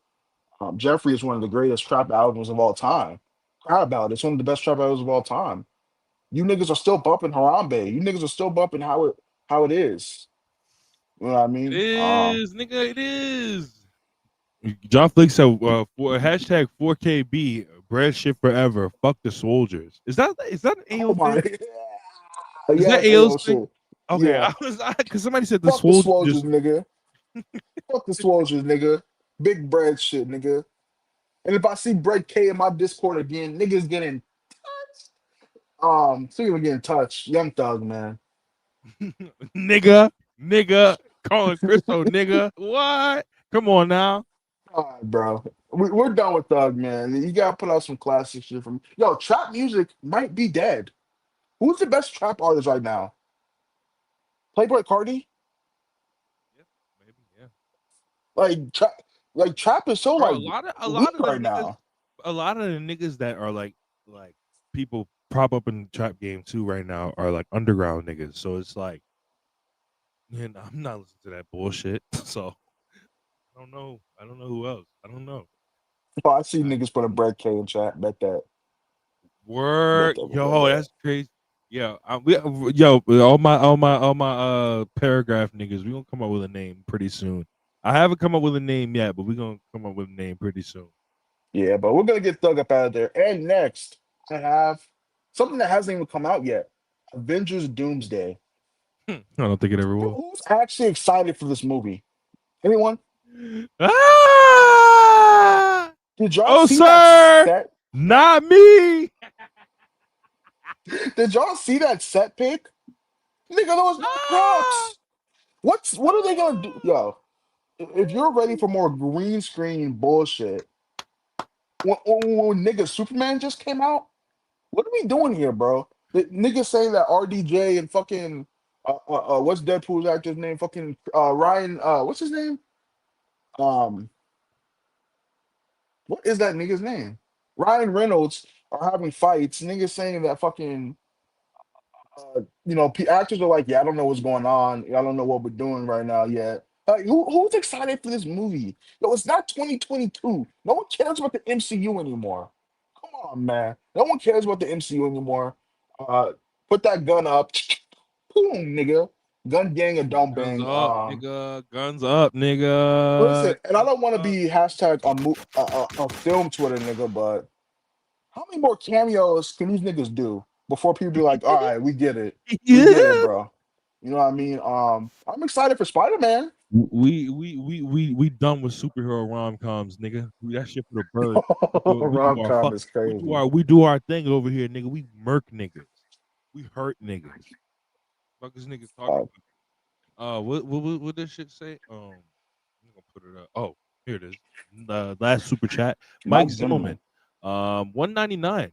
Jeffrey is one of the greatest trap albums of all time. Cry About It. It's one of the best trap albums of all time. You niggas are still bumping Harambe. You niggas are still bumping how it is. You know what I It mean? is, nigga. It is. John Flick said, for hashtag 4KB, bread shit forever. Fuck the soldiers. Is that an Oh AO my, thing? Is yeah, that that's AO's AO thing? shit. Okay, Yeah, I was because somebody said the fuck the soldiers. Swolgers, nigga. Fuck the Swolgers, nigga. Big bread shit, nigga. And if I see Bread K in my Discord again, niggas getting speaking of getting touched, Young Thug, man. nigga, nigga, calling Chriso nigga. What? Come on now. All right, bro. We're done with Thug, man. You gotta put out some classic shit from yo. Trap music might be dead. Who's the best trap artist right now? Playboy Cardi? Yeah, maybe, yeah. Like trap, trap is so Bro, like a weak lot of the right niggas, now. that are like people prop up in the trap game too right now are like underground niggas. So it's like, man, I'm not listening to that bullshit. So I don't know. I don't know who else. I don't know. Oh, I see I, niggas putting Bread K in chat. Bet word, that will go yo, there. that's crazy. Yeah, yo, all my paragraph niggas, we gonna come up with a name pretty soon. I haven't come up with a name yet, but we gonna come up with a name pretty soon. Yeah, but we're gonna get Thug up out of there. And next, I have something that hasn't even come out yet. Avengers Doomsday. I don't think it ever will. Who's actually excited for this movie? Anyone? Ah! Did y'all Oh, see that sir, set? not me. Did y'all see that set pick? Nigga, there was no Ah! props. What are they gonna do? Yo, if you're ready for more green screen bullshit, when nigga Superman just came out, what are we doing here, bro? The niggas saying that RDJ and fucking what's Deadpool's actor's name? Fucking Ryan what's his name? Um what is that nigga's name? Ryan Reynolds are having fights. Niggas saying that fucking actors are like, yeah, I don't know what's going on. I don't know what we're doing right now yet. Like, who's excited for this movie? Yo, it's not 2022. No one cares about the MCU anymore. Come on, man. No one cares about the MCU anymore. Uh, put that gun up. Boom, nigga. Gun gang and don't Guns bang. up, nigga. Guns up, nigga. Listen, and I Guns don't want to up. be hashtag a film Twitter nigga, but how many more cameos can these niggas do before people be like, all right, we get it, Yeah. bro. You know what I mean? I'm excited for Spider Man. We done with superhero rom coms, nigga. That shit for the bird. We do Rom our com fuck. is crazy. We do our thing over here, nigga. We murk niggas. We hurt niggas. Fuck is niggas talking Uh, about? What this shit say? I'm gonna put it up. Oh, here it is. Last super chat. Mike Mike Zimmelman. Zimmerman. 199.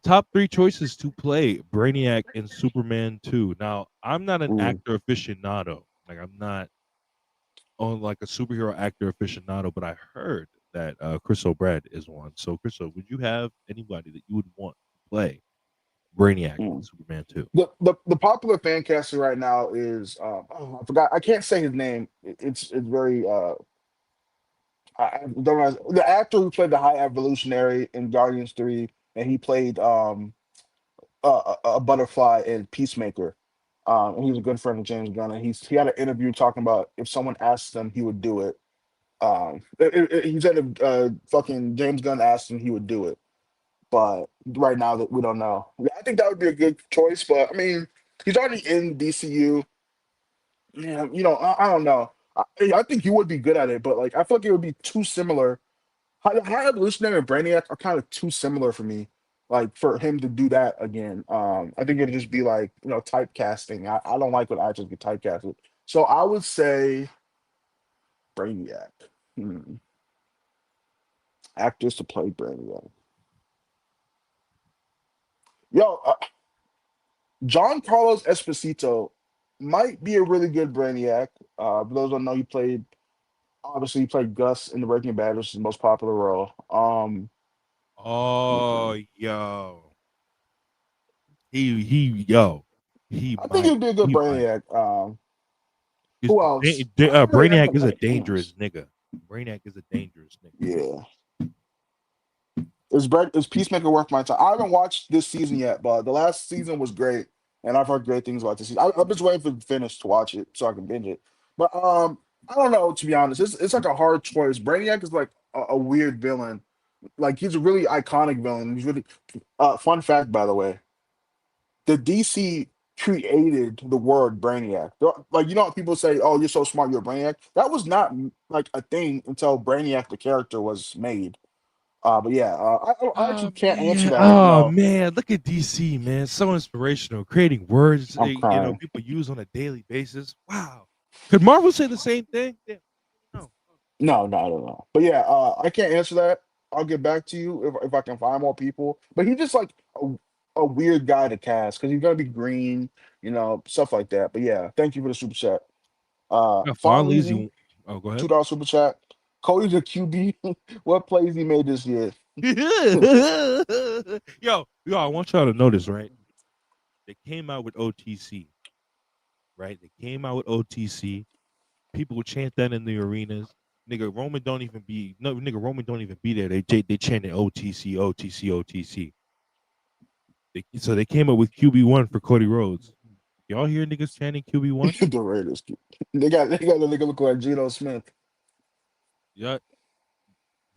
Top three choices to play Brainiac in Superman 2. Now, I'm not an Ooh. actor aficionado. Like, I'm not on like a superhero actor aficionado, but I heard that Chriso Brad is one. So, Chriso, would you have anybody that you would want to play Brainiac in Mm. Superman 2? The popular fan caster right now is I forgot, I can't say his name. It's very I don't know, the actor who played the High Evolutionary in Guardians 3, and he played a butterfly in Peacemaker. And he was a good friend of James Gunn, and he had an interview talking about if someone asked him, he would do it. He said if fucking James Gunn asked him, he would do it. But right now that we don't know. I think that would be a good choice. But I mean, he's already in DCU. Yeah, I don't know. I think he would be good at it, but like I feel like it would be too similar. High Evolutionary and Brainiac are kind of too similar for me. Like for him to do that again, I think it'd just be like typecasting. I don't like when actors get typecasted. So I would say Brainiac. Hmm. Actors to play Brainiac. Yo, John Carlos Esposito might be a really good Brainiac. For those who don't know, he played Gus in the Breaking Bad, which is his most popular role. Oh, yo. Yo. He I think might. he'd be a good He might. Brainiac. 'Cause Who else? I really Brainiac haven't is a met names. dangerous nigga. Brainiac is a dangerous nigga. Yeah. Is Peacemaker worth my time? I haven't watched this season yet, but the last season was great, and I've heard great things about this season. I'm just waiting for it to finish to watch it so I can binge it. But I don't know, to be honest. It's like a hard choice. Brainiac is like a weird villain. Like he's a really iconic villain. He's really fun fact, by the way. The DC created the word Brainiac. Like how people say, "Oh, you're so smart, you're a Brainiac." That was not like a thing until Brainiac the character was made. But yeah, I actually can't answer that. Oh man, look at DC, man. So inspirational, creating words I'm crying. people use on a daily basis. Wow. Could Marvel say the same thing? Yeah. No. No, I don't know. But yeah, I can't answer that. I'll get back to you if I can find more people. But he's just like a weird guy to cast because he's gonna be green, stuff like that. But yeah, thank you for the super chat. Yeah, Fawn fondly Leasy, oh, go ahead. $2 super chat. Cody's a QB. What plays he made this year? Yo, I want y'all to notice, right? They came out with OTC, right? They came out with OTC. People would chant that in the arenas. Roman don't even be there. They chanted OTC, OTC, OTC. So they came up with QB1 for Cody Rhodes. Y'all hear niggas chanting QB1? The Raiders. They got the nigga look like Geno Smith. Yeah.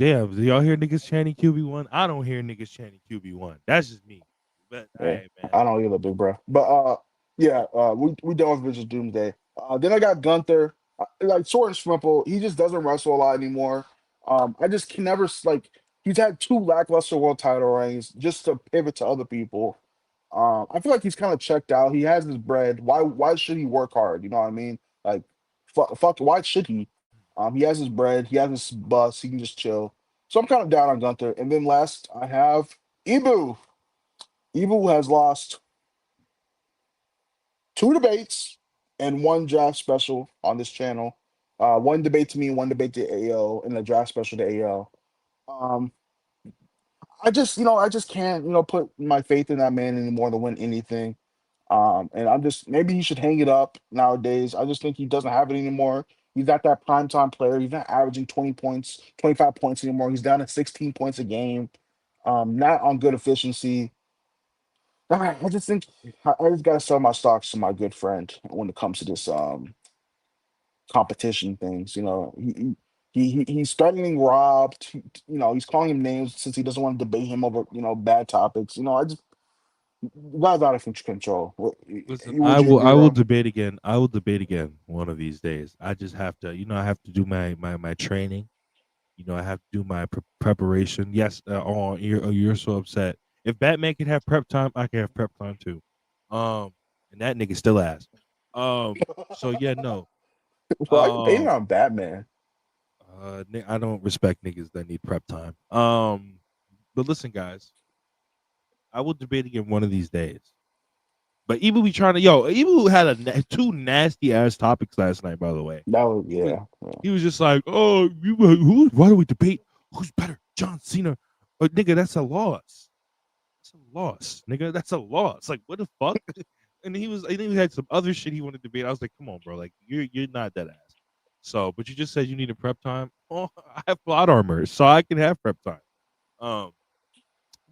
Damn, do y'all hear niggas chanting QB1? I don't hear niggas chanting QB1. That's just me. But all Yeah, right, man. I don't either, big bro. But yeah, we done with Vicious Doomsday. Then I got Gunther. Like short and simple. He just doesn't wrestle a lot anymore. I just can never like. He's had two lackluster world title reigns just to pivot to other people. I feel like he's kind of checked out. He has his bread. Why should he work hard? You know what I mean? Like fuck. Why should he? He has his bread. He has his bus. He can just chill. So I'm kind of down on Gunther. And then last I have Ibu. Ibu has lost two debates and one draft special on this channel. One debate to me, one debate to AO, and a draft special to AO. Um, I just can't, put my faith in that man anymore to win anything. And I'm just maybe he should hang it up nowadays. I just think he doesn't have it anymore. He's not that primetime player. He's not averaging 20 points, 25 points anymore. He's down to 16 points a game. Not on good efficiency. I just think I just gotta sell my stocks to my good friend when it comes to this competition things. He's threatening Rob. He's calling him names since he doesn't want to debate him over bad topics. I just guys out of control. Listen, Would you agree, I will Rob? debate again. I will debate again one of these days. I just have to, I have to do my training. I have to do my preparation. Yes, you're so upset. If Batman can have prep time, I can have prep time too. And that nigga still ass. So yeah, no. Why are you hating Um, on Batman? I don't respect niggas that need prep time. But listen, guys, I will debate again one of these days. But Ebu be trying to Ebu had two nasty ass topics last night. By the way, That was he was, yeah. he was just like, "Oh, why do we debate who's better, John Cena or nigga? That's a loss. That's a loss, nigga. That's a loss. Like what the fuck?" And he had some other shit he wanted to debate. I was like, "Come on, bro. Like you're not that ass." So, but you just said you needed prep time. Oh, I have plot armor, so I can have prep time. Um,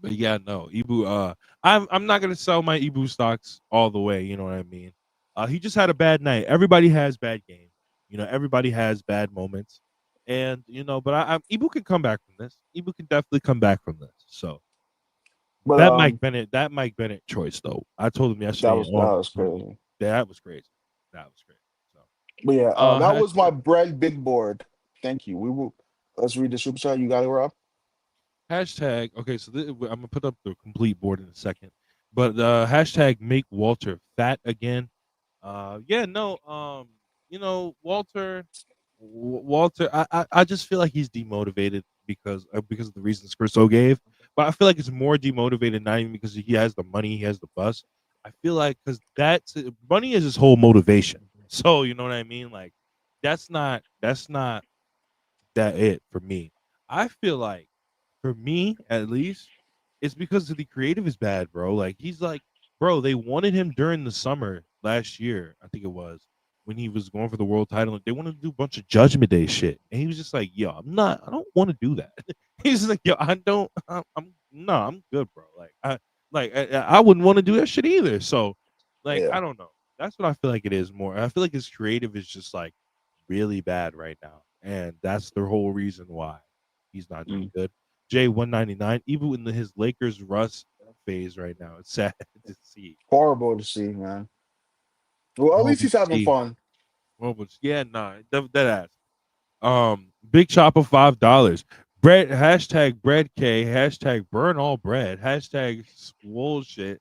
but yeah, no, Ibu. I'm not gonna sell my Ibu stocks all the way. You know what I mean? He just had a bad night. Everybody has bad games. Everybody has bad moments, and but Ibu can come back from this. Ibu can definitely come back from this. So But that Mike Bennett choice though, I told him that yesterday was that on was crazy. that was crazy. That was crazy. So But yeah, that was my hashtag bread big board. Thank you. We will let's read the super chat. You got it, Rob? hashtag. Okay, so I'm gonna put up the complete board in a second, but hashtag make Walter fat again. Yeah, no, Walter, Walter, I just feel like he's demotivated because of the reasons Chriso gave, but I feel like it's more demotivated not even because he has the money, he has the bus. I feel like because that's money is his whole motivation. So you know what I mean? Like that's not that it for me. I feel like for me at least, it's because of the creative is bad, bro. Like he's like, bro, they wanted him during the summer last year, I think it was, when he was going for the world title. They wanted to do a bunch of Judgment Day shit, and he was just like, yo, I don't want to do that. He's just like, yo, I don't, I'm no, I'm good, bro. I wouldn't want to do that shit either. So, like, Yeah. I don't know. That's what I feel like it is more. I feel like his creative is just like really bad right now, and that's the whole reason why he's not doing Mm. good. J199, even in his Lakers rust phase right now, it's sad to see. Horrible to see, man. Well, at least Horrible he's to having see. fun. Horrible. Yeah, nah, that ass. Big Chopper $5. Bread hashtag bread K hashtag burn all bread hashtag swole shit.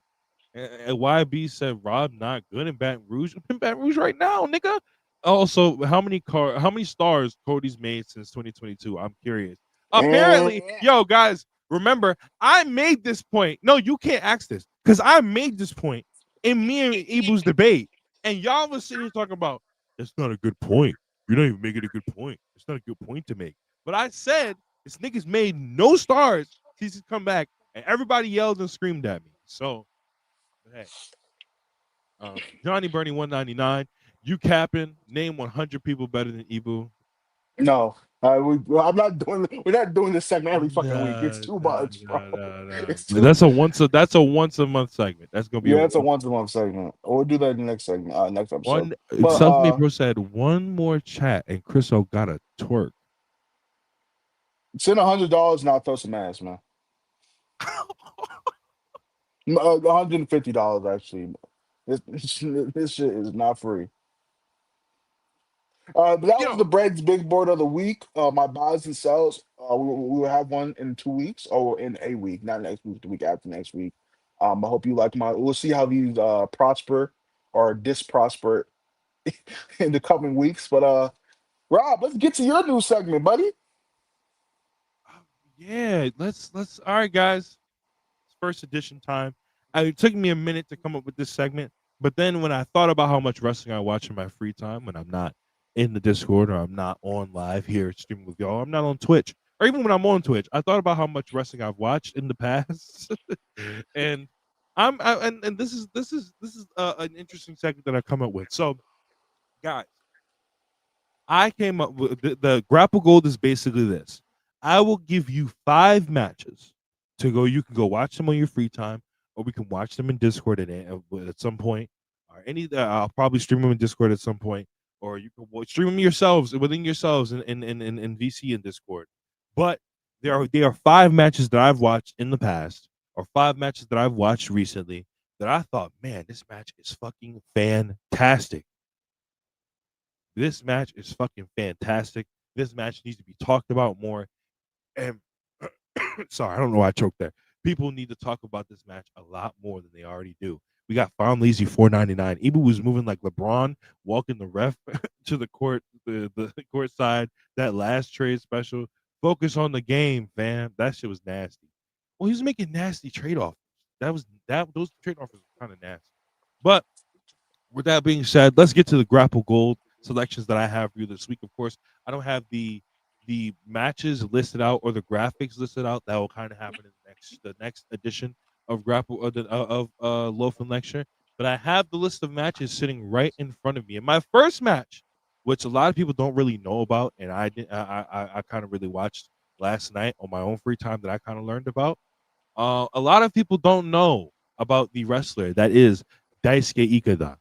And YB said Rob not good in Baton Rouge. I'm in Baton Rouge right now, nigga. Also, how many stars Cody's made since 2022? I'm curious. And Apparently, yo, guys, remember, I made this point. No, you can't ask this because I made this point in me and Ibu's debate. And y'all was sitting here talking about that's not a good point. You're not even making a good point. It's not a good point to make. But I said this nigga's made no stars since he's come back, and everybody yelled and screamed at me. So hey, Johnny Bernie 199. You capping? Name 100 people better than Ibu. no, I'm not doing. We're not doing this segment every fucking week. It's No, too no, much, bro. no, no, no. It's But too. that's a once a month segment. That's gonna be a Yeah, it's a once a month segment. We'll do that in the next segment, next episode. one. But Self made bro said one more chat and Chriso got a twerk. send $100 and I'll throw some ass, man. $150 actually. This shit is not free. But that was Yo, the bread's big board of the week. My buys and sells. We will have one in 2 weeks, or in a week, not next week, the week after next week. I hope you like my. We'll see how these prosper or disprosper in the coming weeks. But Rob, let's get to your new segment, buddy. yeah, let's. All right, guys. First edition time. It took me a minute to come up with this segment, but then when I thought about how much wrestling I watch in my free time when I'm not in the Discord or I'm not on live here streaming with y'all, I'm not on Twitch, or even when I'm on Twitch, I thought about how much wrestling I've watched in the past, and and this is an interesting segment that I come up with. So, guys, I came up with the grapple gold is basically this. I will give you 5 matches to go. You can go watch them on your free time, or we can watch them in Discord at some point. Or I'll probably stream them in Discord at some point, or you can stream them yourselves within yourselves in VC and Discord. But they are 5 matches that I've watched in the past, or 5 matches that I've watched recently that I thought, man, this match is fucking fantastic. This match is fucking fantastic. This match needs to be talked about more. And sorry, I don't know why I choked there. People need to talk about this match a lot more than they already do. We got Fon Lazy 499. Ibu was moving like LeBron, walking the ref to the court, the court side. That last trade special. Focus on the game, fam. That shit was nasty. Well, he was making nasty trade offers. Those trade offers were kind of nasty. But with that being said, let's get to the Grapple Gold selections that I have for you this week. Of course, I don't have the matches listed out or the graphics listed out. That will kind of happen in the next edition of Grapple of Loaf and Lecture. But I have the list of matches sitting right in front of me. And my first match, which a lot of people don't really know about, and I did, I kind of really watched last night on my own free time that I kind of learned about. A lot of people don't know about the wrestler that is Daisuke Ikeda.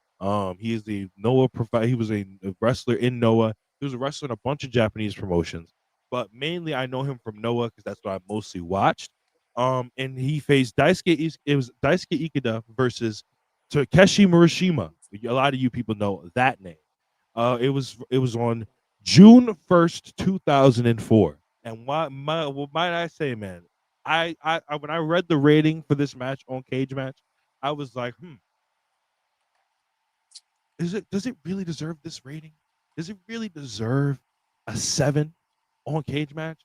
He is the Noah. He was a wrestler in Noah. He was a wrestler in a bunch of Japanese promotions, but mainly I know him from Noah because that's what I mostly watched. And he faced Daisuke. It was Daisuke Ikeda versus Takeshi Murashima. A lot of you people know that name. It was on June 1st, 2004. And what might I say, man? I when I read the rating for this match on Cage Match, I was like, does it really deserve this rating? Does it really deserve a 7 on Cage Match?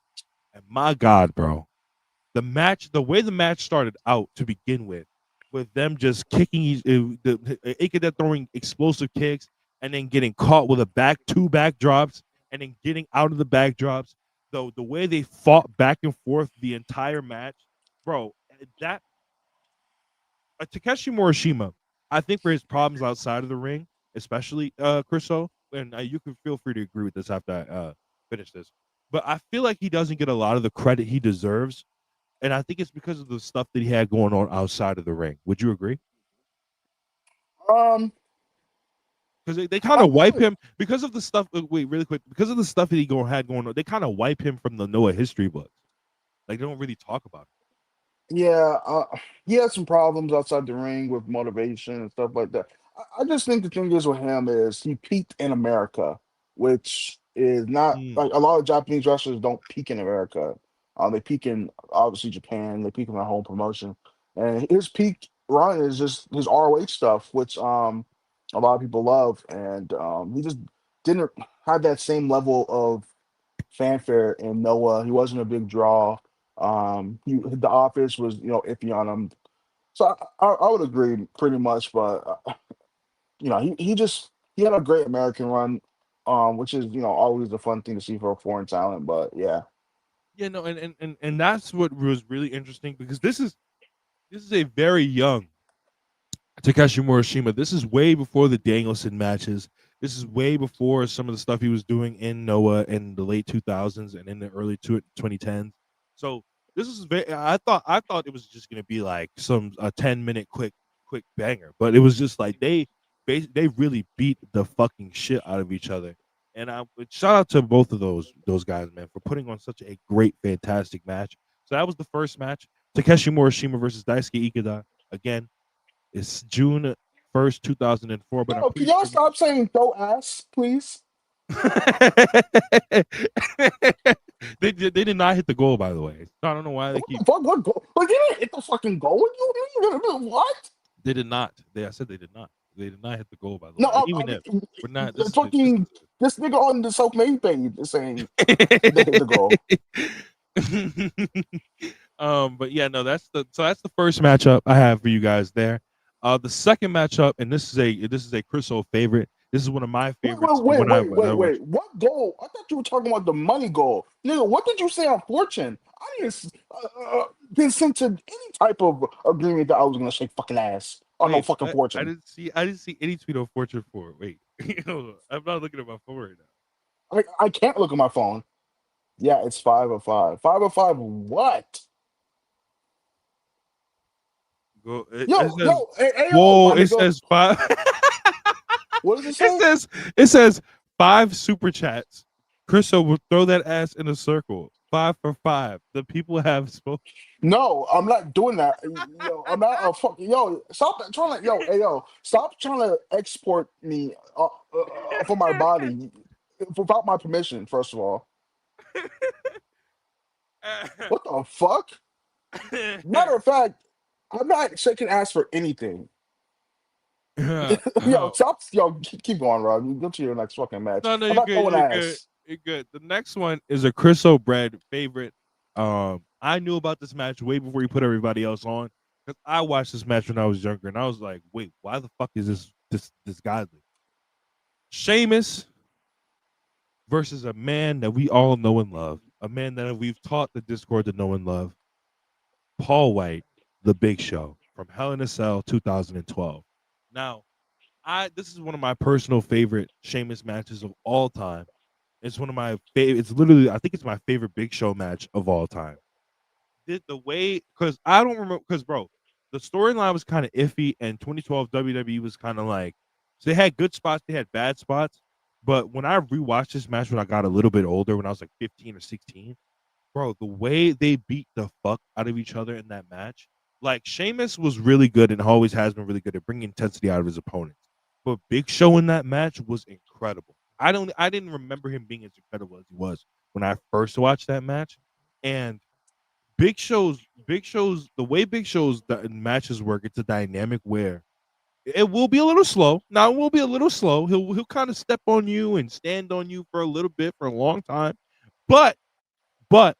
And my God, bro, the way the match started out to begin with them just kicking the Ikeda throwing explosive kicks and then getting caught with two backdrops and then getting out of the backdrops. Though the way they fought back and forth the entire match, bro, that Takeshi Morishima, I think for his problems outside of the ring, especially Chriso, and you can feel free to agree with this after I finish this. But I feel like he doesn't get a lot of the credit he deserves, and I think it's because of the stuff that he had going on outside of the ring. Would you agree? Um, Because they kind I of wipe would. him because of the stuff. Wait, really quick, because of the stuff that had going on, they kind of wipe him from the Noah history books. Like they don't really talk about Yeah, he had some problems outside the ring with motivation and stuff like that. I just think the thing is with him is he peaked in America, which is it. not like a lot of Japanese wrestlers don't peak in America. They peak in obviously Japan. They peak in their home promotion, and his peak run is just his ROH stuff, which a lot of people love, and he just didn't have that same level of fanfare in Noah. He wasn't a big draw. The office was iffy on him. So I would agree pretty much, but he had a great American run, which is always a fun thing to see for a foreign talent. But yeah, Yeah, no, and that's what was really interesting because this is a very young Takeshi Morishima. This is way before the Danielson matches. This is way before some of the stuff he was doing in Noah in the late 2000s and in the early 2010s. So this is very. I thought it was just gonna be like some a 10-minute quick banger, but it was just like they really beat the fucking shit out of each other. And I would shout out to both of those guys, man, for putting on such a great, fantastic match. So that was the first match: Takeshi Morishima versus Daisuke Ikeda. Again, it's June 1st, 2004. But I'm yo, can pretty y'all sure stop saying "throw ass," please? They did not hit the goal, by the way. So I don't know why they What keep. the fuck? What goal? Like, they didn't hit the fucking goal. What? They did not. I said they did not. They did not hit the goal, by the No, way. Even if we're not, the fucking this nigga on the self-made page is saying they hit the goal. But yeah, no, that's the first matchup I have for you guys there. The second matchup, and this is a Chriso favorite. This is one of my favorites. Wait. What goal? I thought you were talking about the money goal. Nigga, what did you say on Fortune? I didn't consent to any type of agreement that I was gonna shake fucking ass on no fucking I Fortune. didn't see any tweet on Fortune for. Wait, I'm not looking at my phone right now. I can't look at my phone. Yeah, it's 505. 505 what? Go. Yo, It says, yo, hey, yo, whoa! my It nigga. says 5. What does it say? It says 5 super chats. Chriso will throw that ass in a circle. 5 for 5. The people have spoken. No, I'm not doing that. Yo, I'm not a fuck. Yo, stop trying to. Yo, hey, yo, stop trying to export me for my body without my permission. First of all, what the fuck? Matter of fact, I'm not shaking ass for anything. Yo, stop. Yo, keep going, Rob. Go to your next fucking match. No, I'm you're not good. throwing You're good. ass. You're good. The next one is a Chriso bread favorite. I knew about this match way before you put everybody else on because I watched this match when I was younger, and I was like, "Wait, why the fuck is this godly?" Sheamus versus a man that we all know and love, a man that we've taught the Discord to know and love, Paul White, the Big Show from Hell in a Cell 2012. Now, this is one of my personal favorite Sheamus matches of all time. It's one of my favorite. It's literally, I think it's my favorite Big Show match of all time. Did the way, because I don't remember, because bro, the storyline was kind of iffy, and 2012 WWE was kind of like, so they had good spots, they had bad spots. But when I rewatched this match when I got a little bit older, when I was like 15 or 16, bro, the way they beat the fuck out of each other in that match, like Sheamus was really good and always has been really good at bringing intensity out of his opponents. But Big Show in that match was incredible. I didn't remember him being as incredible as he was when I first watched that match. And the way Big Show's matches work, it's a dynamic where it will be a little slow. Now it will be a little slow. He'll kind of step on you and stand on you for a little bit for a long time, but but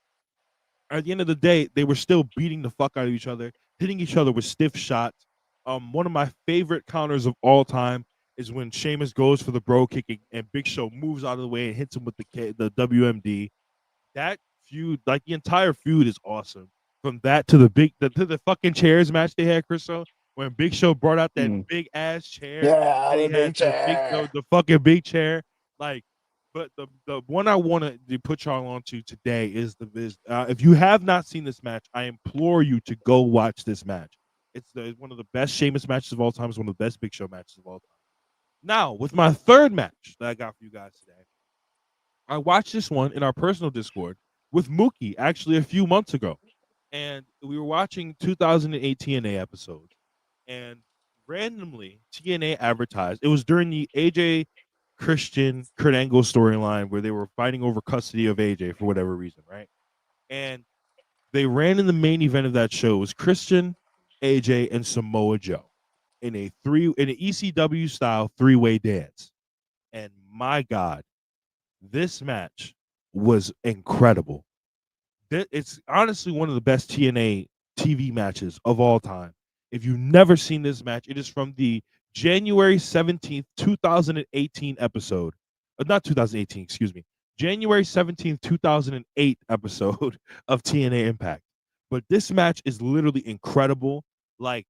at the end of the day, they were still beating the fuck out of each other, hitting each other with stiff shots. One of my favorite counters of all time is when Sheamus goes for the bro kicking and Big Show moves out of the way and hits him with the WMD. That feud, like the entire feud, is awesome. From that to the fucking chairs match they had, Chriso, when Big Show brought out that big ass chair, Yeah, and he the had big chair. the fucking big chair, like. But the one I want to put y'all onto today is if you have not seen this match, I implore you to go watch this match. It's one of the best Sheamus matches of all time. It's one of the best Big Show matches of all time. Now, with my third match that I got for you guys today, I watched this one in our personal Discord with Mookie actually a few months ago, and we were watching 2008 TNA episodes, and randomly TNA advertised. It was during the AJ Christian Kurt Angle storyline where they were fighting over custody of AJ for whatever reason, right? And they ran in the main event of that show. It was Christian, AJ, and Samoa Joe in an ECW style 3-way dance. And my God, this match was incredible. It's honestly one of the best TNA TV matches of all time. If you've never seen this match, it is from the January 17th, 2018 episode. Not 2018, excuse me. January 17th, 2008 episode of TNA Impact. But this match is literally incredible. Like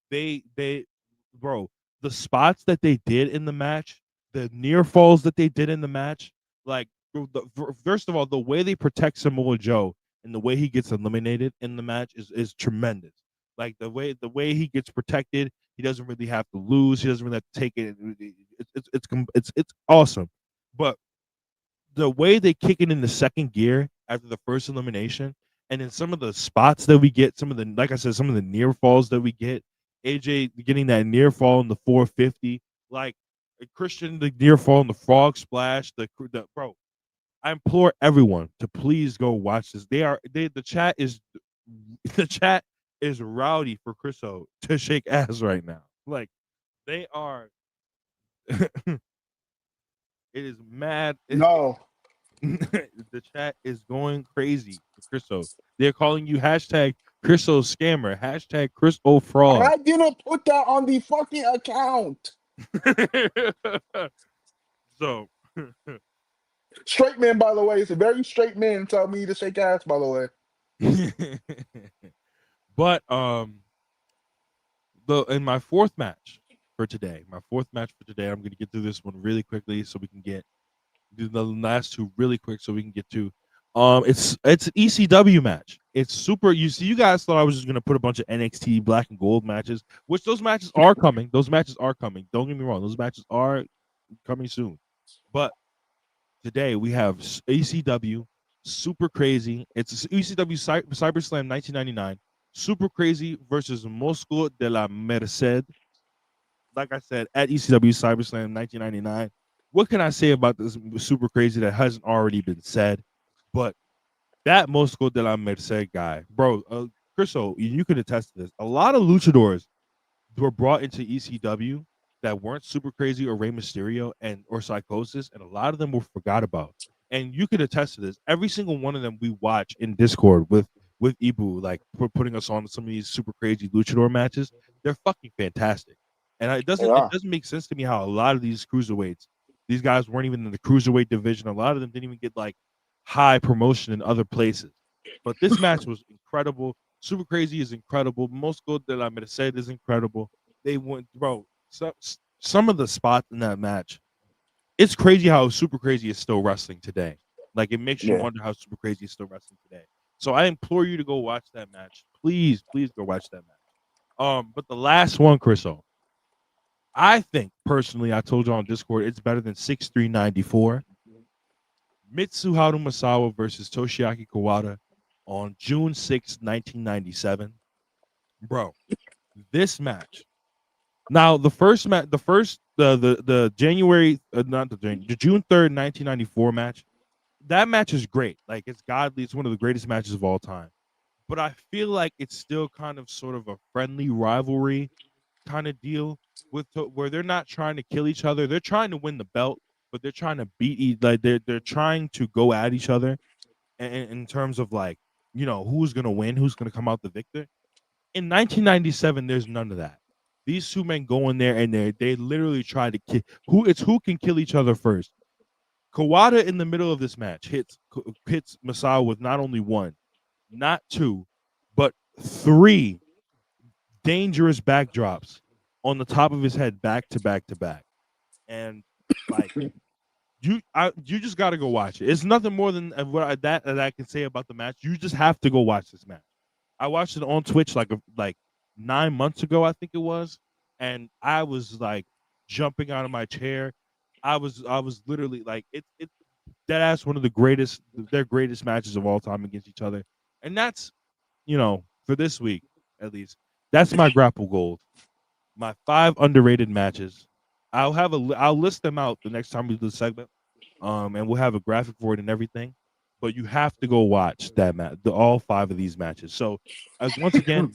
bro, the spots that they did in the match, the near falls that they did in the match, like first of all, the way they protect Samoa Joe and the way he gets eliminated in the match is tremendous. Like the way he gets protected, he doesn't really have to lose. He doesn't really have to take it. It's awesome. But the way they kick it in the second gear after the first elimination, and then some of the spots that we get, some of the like I said, some of the near falls that we get, AJ getting that near fall in the 450, like Christian, the near fall and the frog splash, the bro. I implore everyone to please go watch this. The chat is the chat is rowdy for Chriso to shake ass right now. Like they are. It is mad. No, The chat is going crazy for Chriso. They're calling you hashtag Chriso scammer, hashtag Chriso fraud. I didn't put that on the fucking account. So Straight man, by the way, it's a very straight man. Tell me to shake ass, by the way. but in my fourth match for today, I'm going to get through this one really quickly so we can do the last two really quick so we can get to it's an ECW match. It's super. You guys thought I was just going to put a bunch of NXT black and gold matches, which those matches are coming. Don't get me wrong. Those matches are coming soon. But today we have ECW Super Crazy. It's ECW CyberSlam 1999. Super Crazy versus Mosco de la Merced. Like I said, at ECW CyberSlam 1999. What can I say about this Super Crazy that hasn't already been said? But that Mosco de la Merced guy, bro, Chriso, you could attest to this. A lot of luchadors were brought into ECW that weren't Super Crazy or Rey Mysterio or Psychosis, and a lot of them were forgot about. And you could attest to this. Every single one of them we watch in Discord with Ibu, like putting us on some of these Super Crazy luchador matches. They're fucking fantastic. And it They doesn't are. make sense to me how a lot of these cruiserweights, these guys weren't even in the cruiserweight division. A lot of them didn't even get like high promotion in other places. But this match was incredible. Super Crazy is incredible. Mosco de la Merced is incredible. They went, bro. Some of the spots in that match, it's crazy how Super Crazy is still wrestling today. Like it makes you Yeah. wonder how Super Crazy is still wrestling today. So I implore you to go watch that match. Please, please go watch that match. But the last one, Chriso, I think personally, I told you on Discord, it's better than 6394. Mitsuharu Masawa versus Toshiaki Kawada on June 6, 1997. Bro, this match. Now, the first match, the January, not the January, the June 3rd, 1994 match, that match is great. Like, it's godly. It's one of the greatest matches of all time. But I feel like it's still kind of sort of a friendly rivalry kind of deal where they're not trying to kill each other. They're trying to win the belt, but they're trying to like they're trying to go at each other in terms of like, who's gonna win, who's gonna come out the victor. In 1997, there's none of that. These two men go in there and they literally try to kill who can kill each other first. Kawada in the middle of this match hits Masao with not only one, not two, but three dangerous backdrops on the top of his head, back to back to back, and like you just got to go watch it. It's nothing more than that I can say about the match. You just have to go watch this match. I watched it on Twitch like 9 months ago, I think it was, and I was like jumping out of my chair. I was literally like it that ass one of their greatest matches of all time against each other, and that's for this week at least. That's my grapple gold. My 5 underrated matches. I'll list them out the next time we do the segment, and we'll have a graphic for it and everything. But you have to go watch that match, all 5 of these matches. So, once again,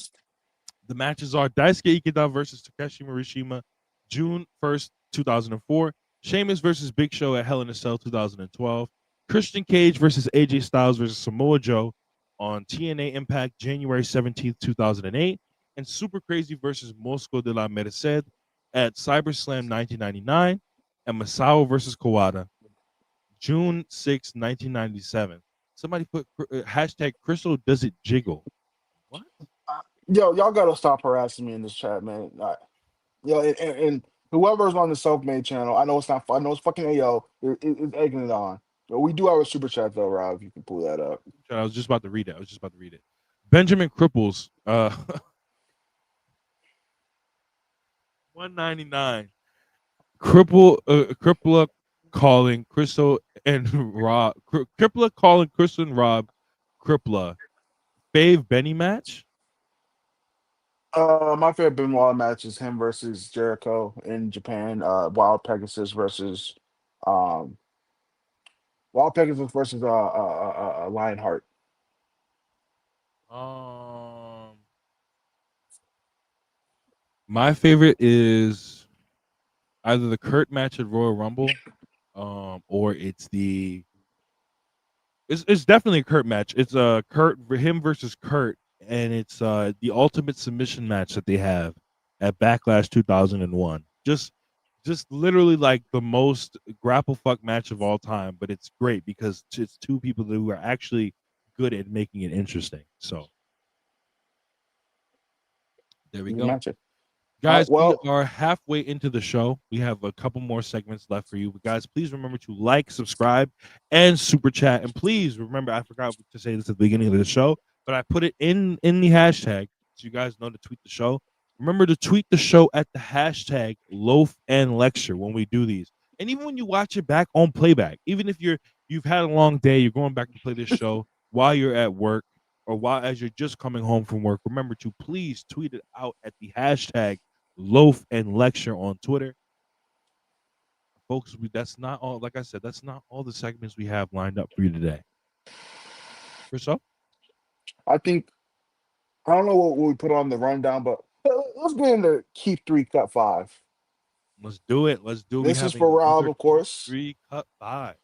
the matches are Daisuke Ikeda versus Takeshi Morishima, June 1st, 2004. Sheamus versus Big Show at Hell in a Cell, 2012. Christian Cage versus AJ Styles versus Samoa Joe on TNA Impact, January 17th, 2008. And Super Crazy versus Mosco de la Merced at CyberSlam 1999. And Masao versus Kawada, June 6, 1997. Somebody put hashtag Crystal does it jiggle. What? Yo, y'all gotta stop harassing me in this chat, man. Yo, and whoever's on the self-made channel, I know it's not. I know it's fucking AO. It's egging it on. But we do have a super chat though, Rob. If you can pull that up. I was just about to read it. Benjamin Cripples, 199. Crippler calling Crystal and Rob. Crippler calling Crystal and Rob. Crippler. Fave Benny match. My favorite Benoit match is him versus Jericho in Japan. Wild Pegasus versus um Wild Pegasus versus Lionheart. Um, my favorite is either the Kurt match at Royal Rumble, or it's definitely a Kurt match. It's Kurt him versus Kurt, and it's the ultimate submission match that they have at Backlash 2001. Just literally like the most grapple fuck match of all time, but it's great because it's two people who are actually good at making it interesting. So there we Good go. matchup. All right. Guys, we Well, are halfway into the show. We have a couple more segments left for you. But guys, please remember to like, subscribe, and super chat. And please remember, I forgot to say this at the beginning of the show, but I put it in the hashtag so you guys know to tweet the show. Remember to tweet the show at the hashtag Loaf and Lecture when we do these. And even when you watch it back on playback, even if you've had a long day, you're going back to play this show while you're at work or while as you're just coming home from work, remember to please tweet it out at the hashtag Loaf and Lecture on Twitter. Folks, that's not all. Like I said, that's not all the segments we have lined up for you today. Chriso, I think I don't know what we put on the rundown, but let's get into keep three, cut five. let's do it. Let's do. We This is have for Rob, another of keep course. three cut five.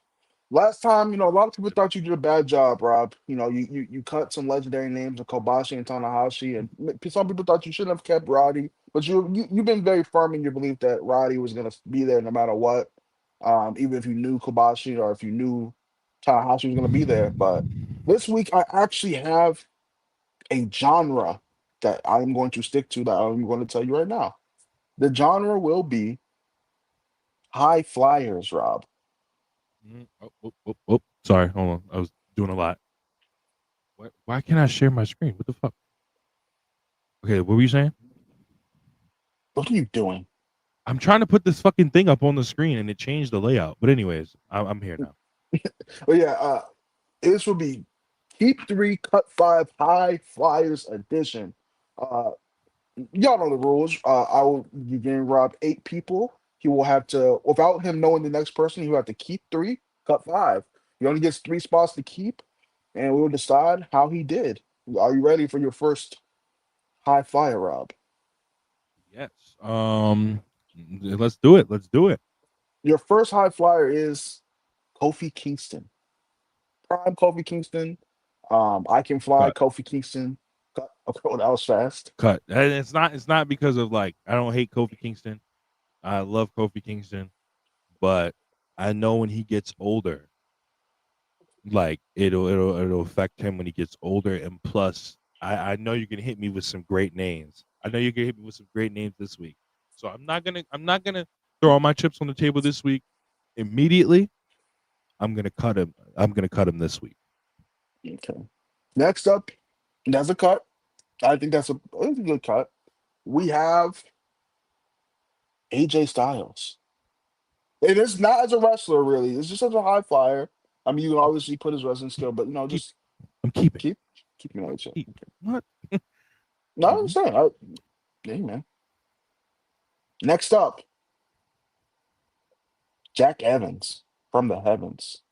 Last time, a lot of people thought you did a bad job, Rob. You cut some legendary names of Kobashi and Tanahashi, and some people thought you shouldn't have kept Roddy. But you've been very firm in your belief that Roddy was going to be there no matter what, even if you knew Kobashi or if you knew Tanahashi was going to be there. But this week, I actually have a genre that I'm going to stick to that I'm going to tell you right now. The genre will be high flyers, Rob. Oh. Sorry, hold on. I was doing a lot. Why can't I share my screen? What the fuck? Okay, what were you saying? What are you doing? I'm trying to put this fucking thing up on the screen and it changed the layout. But anyways, I'm here now. But yeah, this will be Keep Three, Cut Five, High Flyers Edition. Uh, y'all know the rules. I will begin Rob 8 people. He will have to, without him knowing the next person, he will have to keep three, cut five. He only gets 3 spots to keep, and we will decide how he did. Are you ready for your first high flyer, Rob? Yes. Let's do it. Let's do it. Your first high flyer is Kofi Kingston. Prime Kofi Kingston. I Can Fly Cut. Kofi Kingston. Oh, that was fast. Cut. And it's not because of like I don't hate Kofi Kingston. I love Kofi Kingston, but I know when he gets older, like it'll affect him when he gets older. And plus, I know you can hit me with some great names. I know you can hit me with some great names this week. So I'm not gonna throw all my chips on the table this week immediately. I'm gonna cut him. I'm gonna cut him this week. Okay. Next up, that's a cut. I think that's a good cut. We have AJ Styles. It is not as a wrestler, really. It's just as a high flyer. I mean, you can obviously put his wrestling skill, but Keep. just I'm keeping. keep me on AJ. Keep. Okay. What? No, I Mhm. understand. Yeah, man. Next up, Jack Evans from the heavens.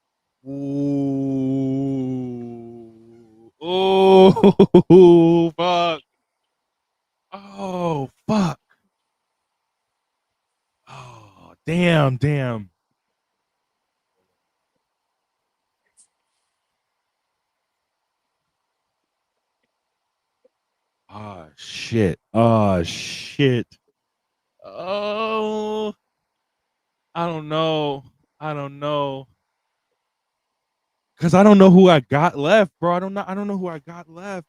Ooh. Oh fuck. Oh fuck. Oh damn. Ah shit. Ah shit. Oh, I don't know. I don't know. Cause I don't know who I got left, bro. I don't know who I got left.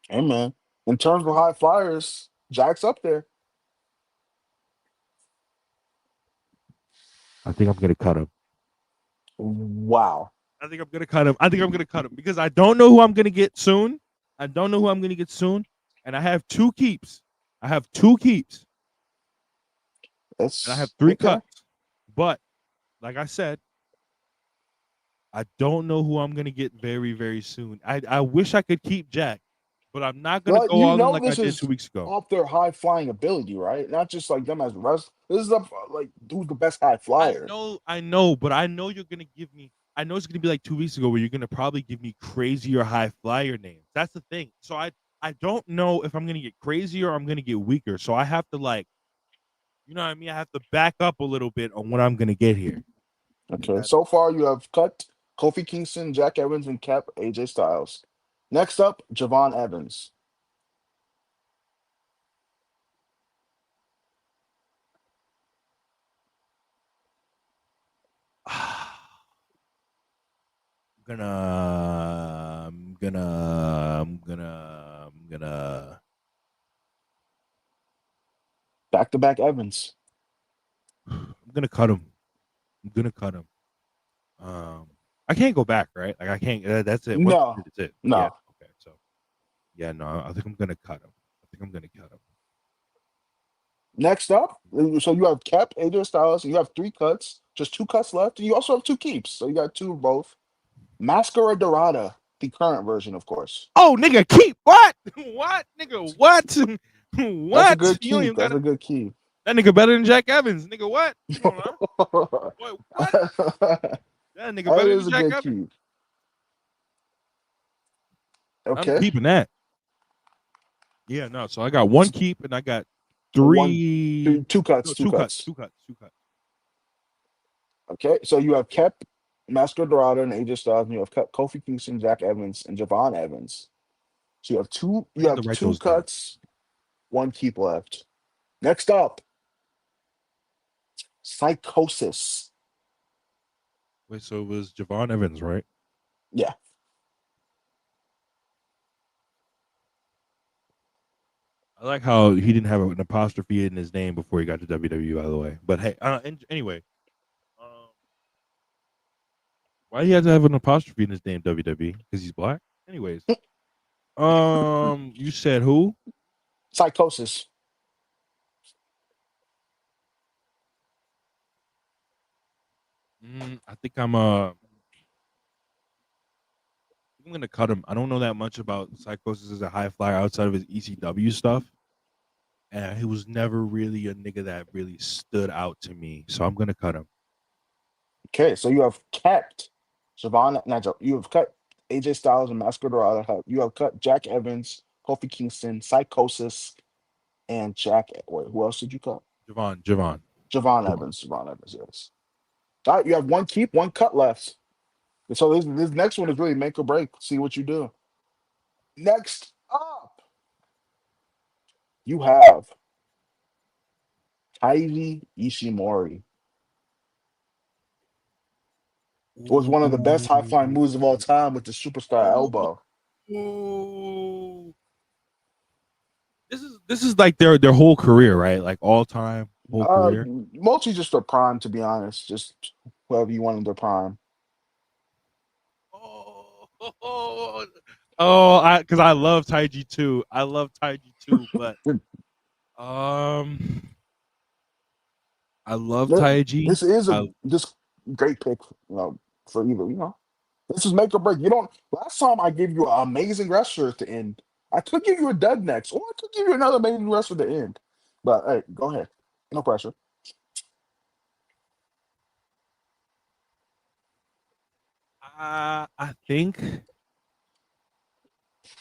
Hey, man. In terms of high flyers, Jack's up there. I think I'm gonna cut him. Wow. I think I'm gonna cut him. I think I'm gonna cut him because I don't know who I'm gonna get soon. I don't know who I'm gonna get soon, and I have two keeps. I have two keeps, and I have That's three okay. cuts. But like I said, I don't know who I'm gonna get very, very soon. I wish I could keep Jack, but I'm not gonna But go you all in know like I this did is 2 weeks ago. off their high flying ability, right? Not just like them as wrestlers. This is up like who's the best high flyer. I know, but I know you're gonna give me. I know it's gonna be like 2 weeks ago where you're gonna probably give me crazier high flyer names. That's the thing. So I don't know if I'm gonna get crazier or I'm gonna get weaker. So I have to like, you know what I mean? I have to back up a little bit on what I'm gonna get here. Okay, so far you have cut Kofi Kingston, Jack Evans, and kept AJ Styles. Next up, Javon Evans. I'm gonna Back-to-back Evans. I'm gonna cut him. I'm gonna cut him. I can't go back, right? Like I can't. That's it. Once No, it's it. Yeah. no. Okay. So yeah, no. I think I'm gonna cut him. I think I'm gonna cut him. Next up, so you have kept AJ Styles, and you have 3 cuts, just 2 cuts left, and you also have 2 keeps. So you got 2 of both. Mascara Dorada, the current version, of course. Oh, nigga, keep what? What, nigga? What? That's a What? good You don't keep. even That's gotta. a good keep. That nigga better than Jack Evans, nigga. What? Come on, now. What? That nigga That better than is a Jack good Evans. keep. I'm Okay. keeping that. Yeah, no. So I got 1 keep and I got One, 3. 2 cuts, No, two 2 cuts. cuts. 2 cuts. 2 cuts. Okay, so you have kept Mascara Dorada and AJ Styles, and you have cut Kofi Kingston, Jack Evans, and Javon Evans. So you have two. I You had to have write two those down. cuts, 1 keep left. Next up, Psychosis. Wait, so it was Javon Evans, right? Yeah. I like how he didn't have an apostrophe in his name before he got to WWE, by the way. But hey, anyway, um, why do you have to have an apostrophe in his name, WWE? Because he's black. Anyways, you said who? Psychosis. I think I'm gonna cut him. I don't know that much about Psychosis as a high flyer outside of his ECW stuff, and he was never really a nigga that really stood out to me. So I'm gonna cut him. Okay, so you have kept Javon. Not Jo- You have cut AJ Styles and Mascara Dorada. You have cut Jack Evans, Kofi Kingston, Psychosis, and Jack. Wait, who else did you cut? Javon. Javon Evans. Javon Evans. Yes. All right, you have 1 keep, 1 cut left. So this next one is really make or break. See what you do. Next up, you have Taiji Ishimori. Was one of the best high flying moves of all time with the superstar elbow. Ooh. This is like their whole career, right? Like all time, whole career. Mostly just their prime, to be honest. Just whoever you want in their prime. Because I love Taiji too. I love Taiji too, but um, I love Taiji. This is a I this great pick, for either. This is make or break. You don't. Last time I gave you an amazing wrestler at the end. I could give you a dead next, or I could give you another amazing wrestler at the end. But hey, go ahead. No pressure. I think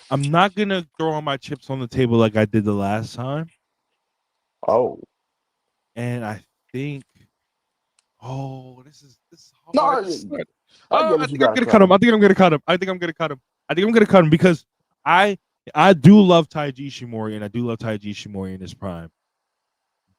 I'm not gonna throw all my chips on the table like I did the last time, Oh and I think. Oh, this is no, hard. This is hard. I get I it. You think I'm gotta gonna cut cut him. him. I think I'm gonna cut him. I think I'm gonna cut him. I think I'm gonna cut him because I I do love Taiji Ishimori and I do love Taiji Ishimori in his prime.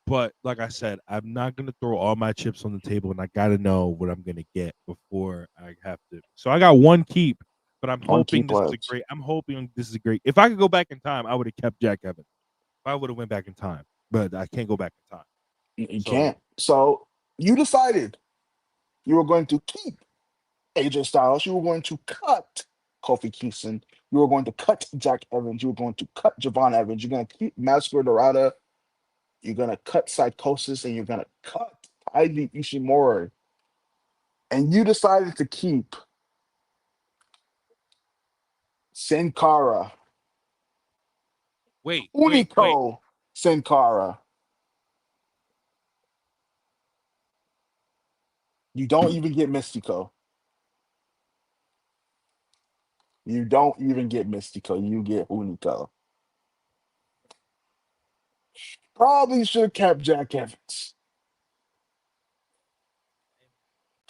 But like I said, I'm not gonna throw all my chips on the table, and I gotta know what I'm gonna get before I have to. So I got 1 keep, but I'm One hoping keep this is a left. great. I'm hoping this is a great. If I could go back in time, I would have kept Jack Evans. If I would have went back in time, but I can't go back in time. You So can't. So you decided you were going to keep AJ Styles. You were going to cut Kofi Kingston. You were going to cut Jack Evans. You were going to cut Javon Evans. You're going to keep Mascara Dorada. You're going to cut Psychosis, and you're going to cut Ivy Ishimori. And you decided to keep Sin Cara. Wait. Hunico Sin Cara. You don't even get Mystico. You don't even get Mystico. You get Hunico. Probably should have kept Jack Evans.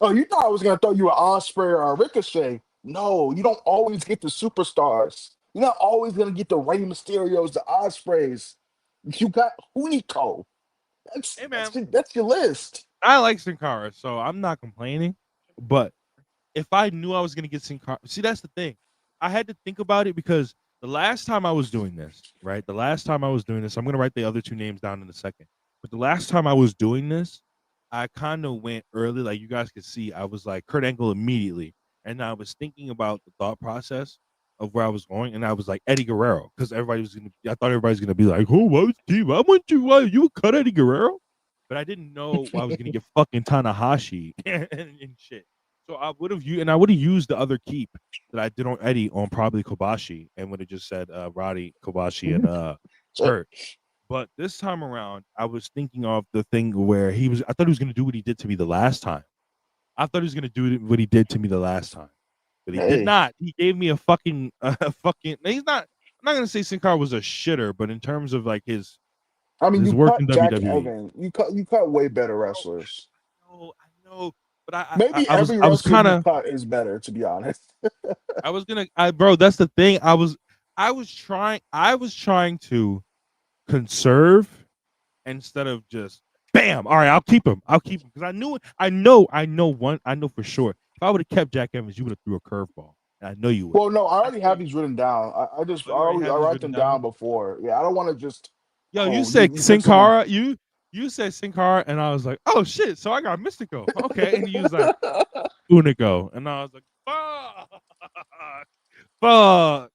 Oh, you thought I was gonna throw you an Osprey or a Ricochet? No, you don't always get the superstars. You're not always gonna get the Rey Mysterios, the Ospreys. You got Hunico. That's Hey that's man, your, that's your list. I like Sin Cara, so I'm not complaining. But if I knew I was gonna get Sin Cara, see that's the thing. I had to think about it because the last time I was doing this, right? The last time I was doing this, I'm gonna write the other two names down in a second. But the last time I was doing this, I kind of went early, like you guys could see. I was like Kurt Angle immediately, and I was thinking about the thought process of where I was going, and I was like Eddie Guerrero because everybody was gonna. I thought everybody was gonna be like, "Oh, what team? I want you. Why you would cut Eddie Guerrero?" But I didn't know I was gonna get fucking Tanahashi and shit. So I would have used, and I would have used the other keep that I did on Eddie on probably Kobashi, and would have just said Roddy, Kobashi, and Kurt. But this time around, I was thinking of the thing where he was. I thought he was gonna do what he did to me the last time. I thought he was gonna do what he did to me the last time, but he did Hey, not. He gave me a fucking, fucking. He's not. I'm not gonna say Sin Cara was a shitter, but in terms of like I mean, his you work in cut Jack WWE, Evans. You cut way better wrestlers. I know, but Maybe I was every I was wrestler kind you of cut is better, to be honest. I was gonna bro. That's the thing. I was trying to conserve instead of just bam. All right, I'll keep him because I know for sure. If I would have kept Jack Evans, you would have threw a curveball, and I know you would. Well, no, I I already know have you. these written down. Oh, you already I have this write written them down down. before. Yeah, I don't want to just Yo, you you said pick Sin someone. Cara. You said Sin Cara, and I was like, oh shit. So I got Mystico. Okay, and you was like Unico, and I was like, fuck, fuck.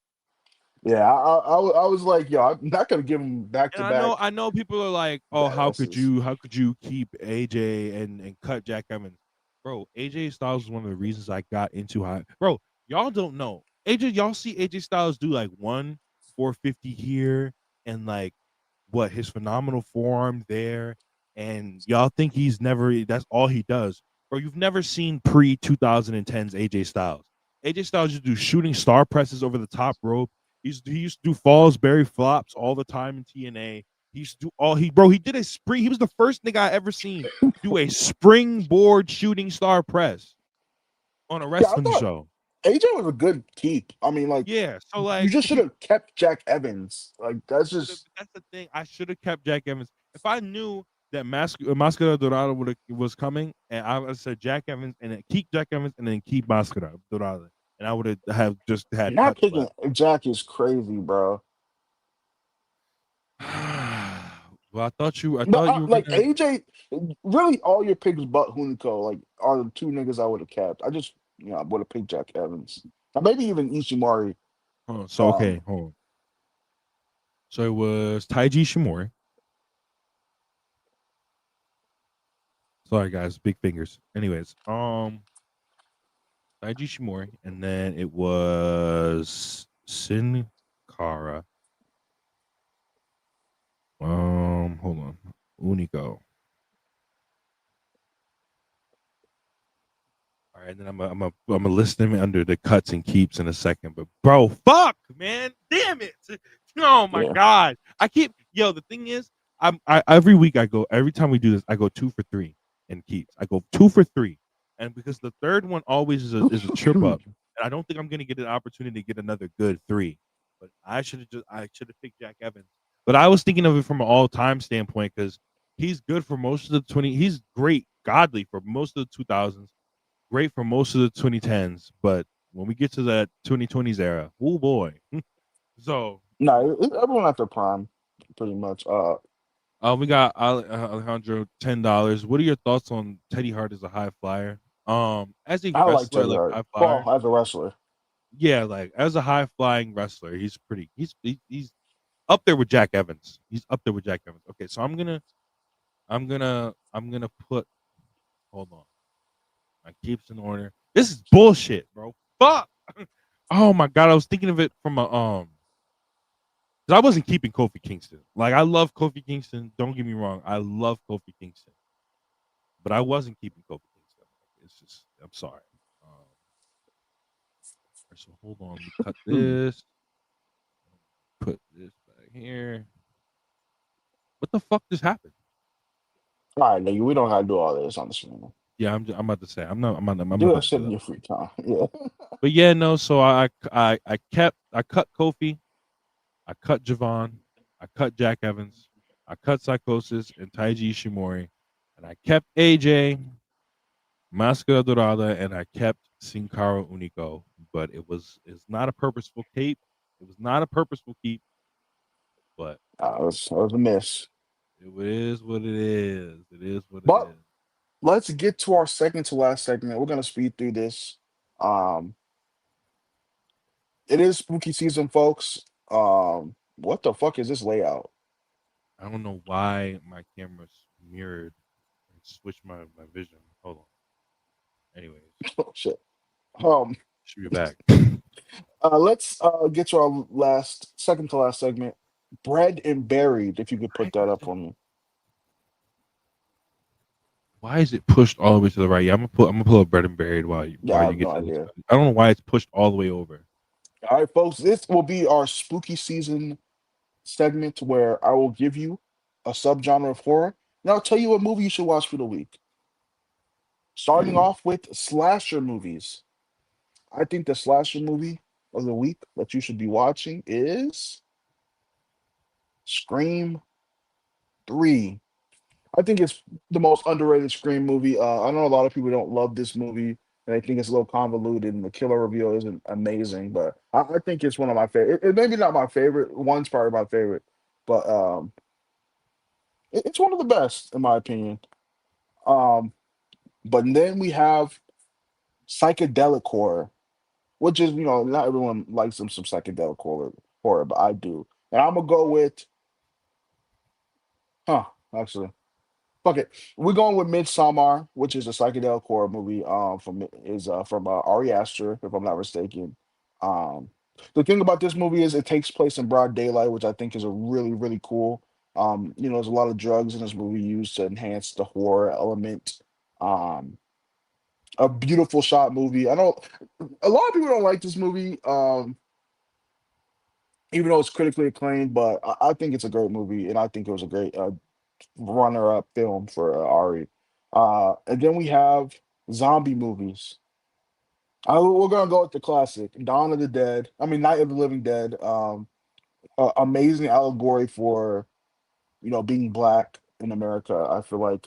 Yeah, I was like, yo, I'm not gonna give him back And to I know, back I know people are like, "Oh, badasses. how could you keep AJ and cut Jack Evans?" Bro, AJ Styles is one of the reasons I got into high. Bro, y'all don't know. Y'all see AJ Styles do like 450 here and like what his phenomenal forearm there, and y'all think he's never that's all he does. Bro, you've never seen pre 2010s AJ Styles. AJ Styles used to do shooting star presses over the top rope. He used to do Fallsbury flops all the time in TNA. He used to do all he did a spring. He was the first nigga I ever seen do a springboard shooting star press on a Yeah, I wrestling thought show. AJ was a good keep. I mean, like Yeah, so you like just should have kept Jack Evans. Like but that's the thing. I should have kept Jack Evans. If I knew that Mascara Dorado was coming, and I would have said Jack Evans, and then keep Jack Evans, and then keep Mascara Dorado, and I would have just had not cuts picking left. Jack is crazy, bro. Well, I No, thought you were like gonna. AJ, really all your picks but Hunico, like are the two niggas I would have kept. I just I would have picked Jack Evans. Or maybe even Ishimori. Hold on. So Um okay, hold on. So it was Taiji Shimori. Sorry guys, big fingers. Anyways, Taiji Shimori, and then it was Sin Cara. Hold on. Unico. All right, then I'm gonna list them under the cuts and keeps in a second. But bro, fuck, man, damn it! Oh my yeah. god, the thing is, I every week every time we do this, I go 2 for 3 and keeps. I go 2 for 3, and because the third one always is a trip up, and I don't think I'm gonna get an opportunity to get another good 3. But I should have picked Jack Evans. But I was thinking of it from an all time standpoint because he's good for most of the 20. He's great, godly for most of the 2000s, great for most of the 2010s, but when we get to that 2020s era, oh boy. So, No, everyone at their prime, pretty much. we got Alejandro $10. What are your thoughts on Teddy Hart as a high flyer? As a I like wrestler, Teddy like Hart. high Well, flyer, as a wrestler. yeah, like as a high flying wrestler, he's pretty. He's up there with Jack Evans. He's up there with Jack Evans. Okay, so I'm gonna put. Hold on, my keeps in order. This is bullshit, bro. Fuck. Oh my god, I was thinking of it from a because I wasn't keeping Kofi Kingston. Like I love Kofi Kingston. Don't get me wrong, I love Kofi Kingston, but I wasn't keeping Kofi Kingston. It's just I'm sorry. So hold on, let me cut this. Put this back here. What the fuck just happened? All right, nigga, we don't gotta do all this on the stream. Yeah, I'm about to say I'm Do about that to shit do in that. your free time. Yeah. But yeah, no. So I cut Kofi, I cut Javon, I cut Jack Evans, I cut Psychosis and Taiji Ishimori, and I kept AJ, Máscara Dorada, and I kept Sin Cara Unico. But it's not a purposeful keep. It was not a purposeful keep, but That was a miss. it is what it is. It is what it But is. let's get to our second to last segment. We're gonna speed through this. Um, it is spooky season, folks. What the fuck is this layout? I don't know why my camera's mirrored and switched my vision. Hold on. Anyways, Oh shit. Um, should be back. let's get to our last second to last segment. Bread and buried, if you could put that up for me. Why is it pushed all the way to the right? Yeah, I'm gonna pull up bread and buried Yeah, I while you have get no to this. idea. I don't know why it's pushed all the way over. All right, folks, this will be our spooky season segment where I will give you a subgenre of horror, and I'll tell you what movie you should watch for the week. Starting off with slasher movies. I think the slasher movie of the week that you should be watching is Scream 3. I think it's the most underrated Scream movie. I know a lot of people don't love this movie and they think it's a little convoluted and the killer reveal isn't amazing, but I think it's one of my favorite. Maybe not my favorite. One's probably my favorite, but it's one of the best in my opinion. Um, but then we have psychedelic horror, which is not everyone likes some psychedelic horror, but I do, and I'm gonna go with huh actually. Fuck it. We're going with Midsommar, which is a psychedelic horror movie. From Ari Aster, if I'm not mistaken. Um, the thing about this movie is it takes place in broad daylight, which I think is a really really cool. There's a lot of drugs in this movie used to enhance the horror element. Um, a beautiful shot movie. I know a lot of people don't like this movie, even though it's critically acclaimed, but I think it's a great movie, and I think it was a great runner-up film for Ari. And then we have zombie movies. We're gonna go with the classic, Dawn of the Dead. I mean, Night of the Living Dead. Amazing allegory for being black in America. I feel like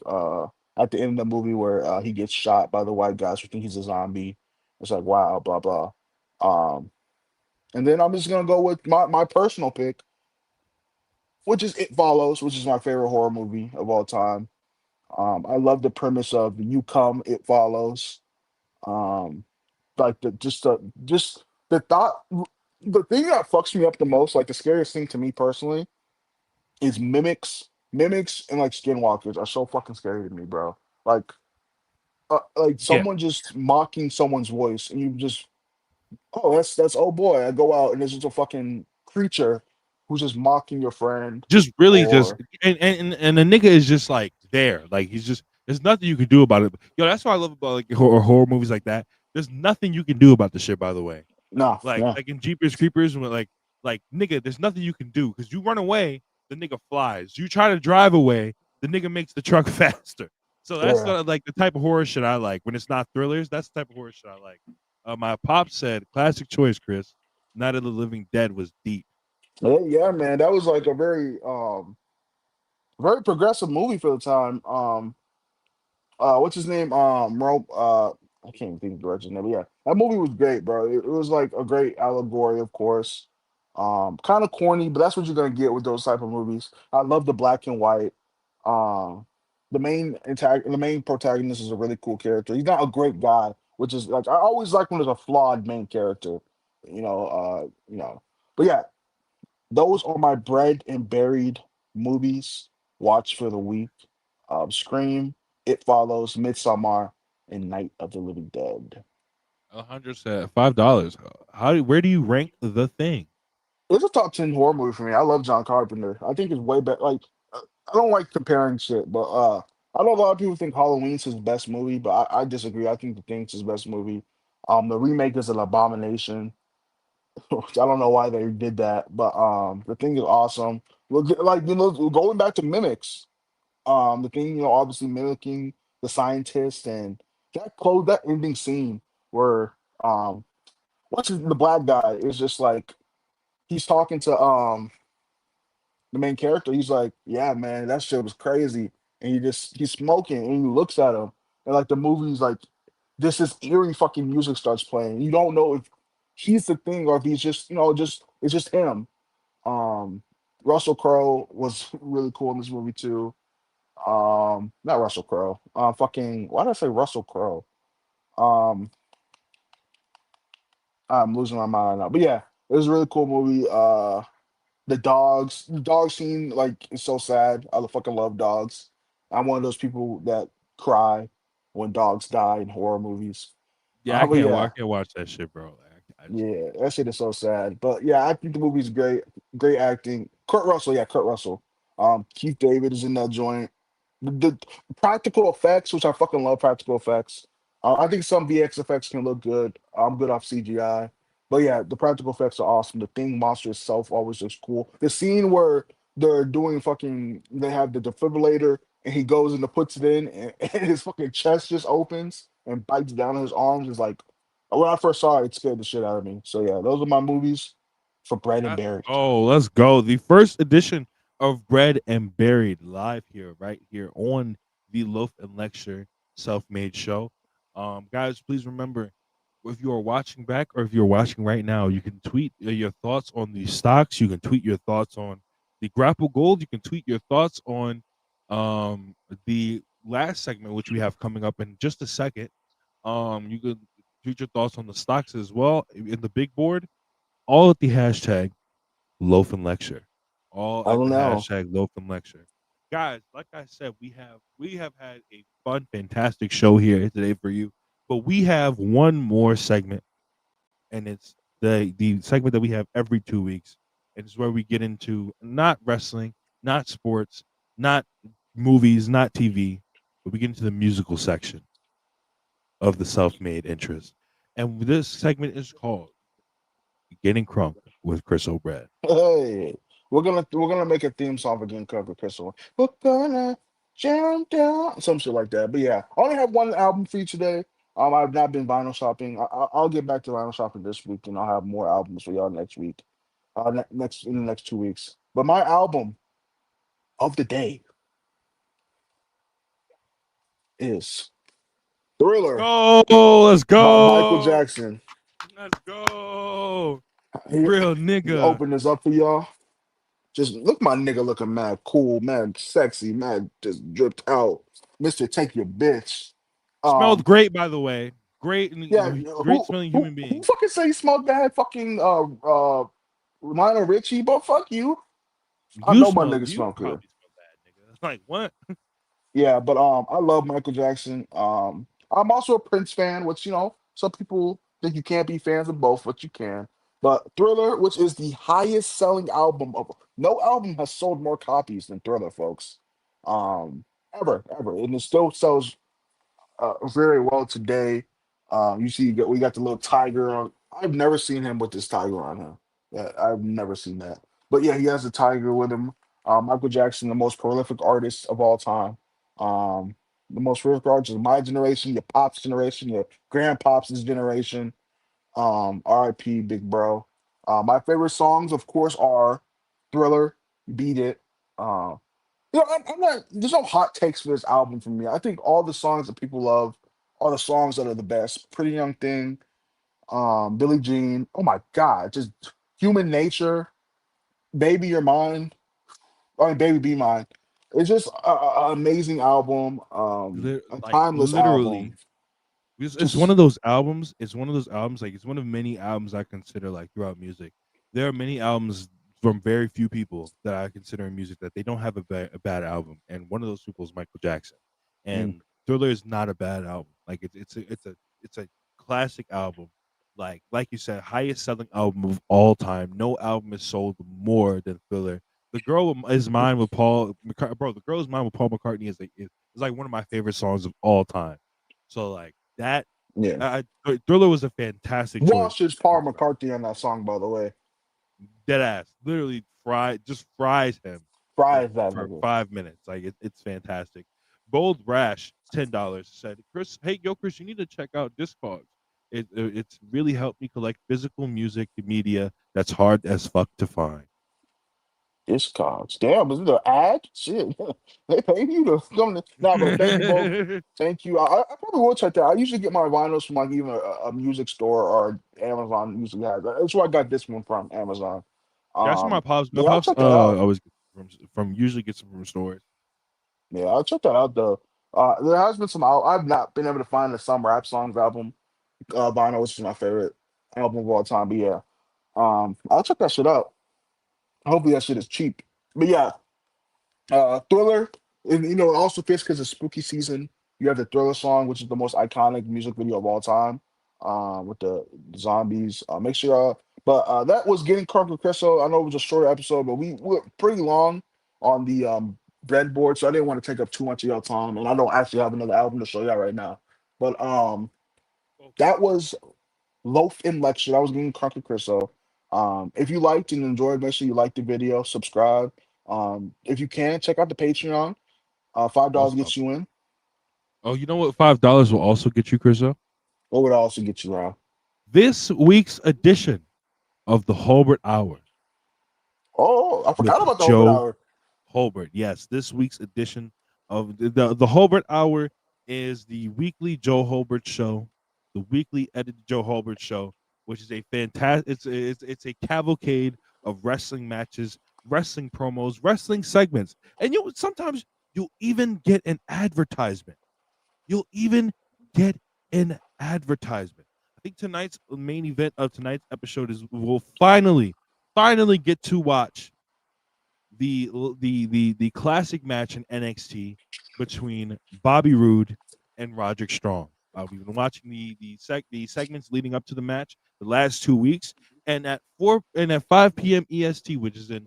at the end of the movie where he gets shot by the white guys who think he's a zombie. It's like wow, blah blah. Um, and then I'm just gonna go with my personal pick, which is It Follows, which is my favorite horror movie of all time. I love the premise of you come, it follows. Um, like just the thought, the thing that fucks me up the most, like the scariest thing to me personally, is mimics. Mimics and like skinwalkers are so fucking scary to me, bro. Like Yeah, someone just mocking someone's voice, and you just, oh, that's oh boy. I go out and there's just a fucking creature who's just mocking your friend, just really just or and the nigga is just like there, like he's just there's nothing you can do about it. Yo, that's what I love about like horror movies like that. There's nothing you can do about the shit. By the way, no, like yeah, like in Jeepers Creepers, when like nigga, there's nothing you can do because you run away, the nigga flies. You try to drive away, the nigga makes the truck faster. So that's yeah. sort of like the type of horror shit I like. When it's not thrillers, that's the type of horror shit I like. My pop said, "Classic choice, Chris. Night of the Living Dead was deep." Yeah, man, that was like a very progressive movie for the time. What's his name? I can't even think of the director's name, but yeah, that movie was great, bro. It was like a great allegory, of course. Kind of corny, but that's what you're gonna get with those type of movies. I love the black and white. Um, the main protagonist is a really cool character. He's not a great guy, which is like I always like when there's a flawed main character. But yeah, those are my bread and buried movies. Watch for the week. Scream, It Follows, Midsommar, and Night of the Living Dead. 100 said $5. Where do you rank the thing? It's a top 10 horror movie for me. I love John Carpenter. I think it's way better. Like, I don't like comparing shit, but I know a lot of people think Halloween's his best movie, but I disagree. I think The Thing's his best movie. The remake is an abomination. Which I don't know why they did that, but The Thing is awesome. Like, going back to mimics. The Thing, obviously mimicking the scientist, and that ending scene where the black guy is just like he's talking to the main character. He's like, yeah, man, that shit was crazy. And he's smoking and he looks at him. And like the movie's like this eerie fucking music starts playing. You don't know if he's the thing or if he's just, just it's just him. Um Russell Crowe was really cool in this movie too. Not Russell Crowe. Fucking why did I say Russell Crowe? Um I'm losing my mind now. But yeah, it was a really cool movie. The dog scene, like, is so sad. I fucking love dogs. I'm one of those people that cry when dogs die in horror movies. Yeah, I But can't. I yeah, can't watch that shit, bro. I just yeah, that shit is so sad. But yeah, I think the movie's great. Great acting. Kurt Russell, yeah, Kurt Russell. Keith David is in that joint. The practical effects, which I fucking love practical effects. I think some VX effects can look good. I'm good off CGI. But yeah, the practical effects are awesome. The thing monster itself always looks cool. The scene where they have the defibrillator and he goes and puts it in and his fucking chest just opens and bites down on his arms is like, when I first saw it, it scared the shit out of me. So yeah, those are my movies for Bread and Buried. oh, let's go. The first edition of Bread and Buried live here, right here on the Loaf and Lecture Self-Made Show. Guys, please remember, if you are watching back or if you're watching right now, you can tweet your thoughts on the stocks. You can tweet your thoughts on the Grapple Gold. You can tweet your thoughts on the last segment, which we have coming up in just a second. You can tweet your thoughts on the stocks as well in the big board, all at the hashtag Loaf and Lecture. All I at don't the know. hashtag Loaf and Lecture. Guys, like I said, we have had a fun, fantastic show here today for you. But we have one more segment, and it's the segment that we have every 2 weeks. And it's where we get into not wrestling, not sports, not movies, not TV, but we get into the musical section of the self-made interest. And this segment is called Getting Crunk with Chris O'Brien. Hey, we're gonna make a theme song for Getting Covered, Crystal. We're gonna jump down, some shit like that. But yeah, I only have one album for you today. I've not been vinyl shopping. I'll get back to vinyl shopping this week, and I'll have more albums for y'all next week. Next in the next 2 weeks. But my album of the day is Thriller Go, let's by Michael go, Jackson. let's go. Here, Real let me nigga. open this up for y'all. Just look, my nigga looking mad cool, mad sexy, mad just dripped out. Mister, take your bitch. Smelled Um, great, by the way. Great, yeah, great smelling human who being. fucking say he smelled bad? Fucking Lionel Richie, but fuck you. I know my nigga You smell good. probably smell bad, nigga. Like what? Yeah, but I love Michael Jackson. I'm also a Prince fan, which some people think you can't be fans of both, but you can. But Thriller, which is the highest selling album of no album has sold more copies than Thriller, folks. Ever, and it still sells very well today. You see, we got the little tiger on. I've never seen him with this tiger on him. Yeah, I've never seen that. But yeah, he has a tiger with him. Michael Jackson, the most prolific artist of all time. Um, the most prolific artist of my generation, your pops generation, your grandpops' generation. R.I.P. Big Bro. My favorite songs, of course, are Thriller, Beat It. Uh, I'm not. There's no hot takes for this album for me. I think all the songs that people love are the songs that are the best. Pretty Young Thing, Billie Jean. Oh my God, just Human Nature, Baby You're Mine. I mean, Baby Be Mine. It's just a amazing album, a Like timeless literally, album. it's one Just of those albums. It's one of those albums. Like it's one of many albums I consider like throughout music. There are many albums from very few people that I consider in music that they don't have a bad album, and one of those people is Michael Jackson. mm, And Thriller is not a bad album. Like it's a classic album like you said, highest selling album of all time. No album has sold more than Thriller. The girl is mine with Paul bro. The girl is mine with Paul McCartney is like one of my favorite songs of all time. So like that, Yeah. Thriller was a fantastic choice. Wash is Paul McCartney on that song, by the way. Dead ass, literally just fries him Fries that for nigga. 5 minutes. Like it's fantastic. Bold Rash, $10 said, Chris, hey yo, Chris, you need to check out Discogs. It's really helped me collect physical music media that's hard as fuck to find. Discogs. Damn, is it an ad? Shit. They paid you to come to. Nah, but thank you both. Thank you. I probably will check that. I usually get my vinyls from like even a music store or Amazon usually has. That's where I got this one from, Amazon. That's what my pops. My Yeah, I'll pops check that out. always get from usually gets them from stores. Yeah, I'll check that out though. There has been some. I've not been able to find the Some Rap Songs album. Vinyl, which is my favorite album of all time. But yeah, I'll check that shit out. Hopefully that shit is cheap. But yeah, Thriller, and you know, it also fits because it's spooky season. You have the Thriller song, which is the most iconic music video of all time, with the zombies. Make sure, but that was getting crunk with Chriso. I know it was a short episode, but we were pretty long on the breadboard, so I didn't want to take up too much of your time. And I don't actually have another album to show y'all right now. But that was Loaf and Lecture. That was getting crunk with Chriso. If you liked and enjoyed, make sure you like the video, subscribe. If you can, check out the Patreon. $5 Also, gets you in. oh, you know what? $5 will also get you, Chriso. What would also get you around? This week's edition of the Holbert Hour Oh, I with forgot about the open Joe hour. Holbert. Yes, this week's edition of the Holbert Hour is the weekly Joe Holbert show, the weekly edited Joe Holbert show, which is a fantastic. It's a cavalcade of wrestling matches, wrestling promos, wrestling segments, and you sometimes you'll even get an advertisement. You'll even get an advertisement. I think tonight's main event of tonight's episode is we'll finally get to watch the classic match in NXT between Bobby Roode and Roderick Strong. We've been watching the segments leading up to the match the last 2 weeks, and at 5 p.m. EST, which is in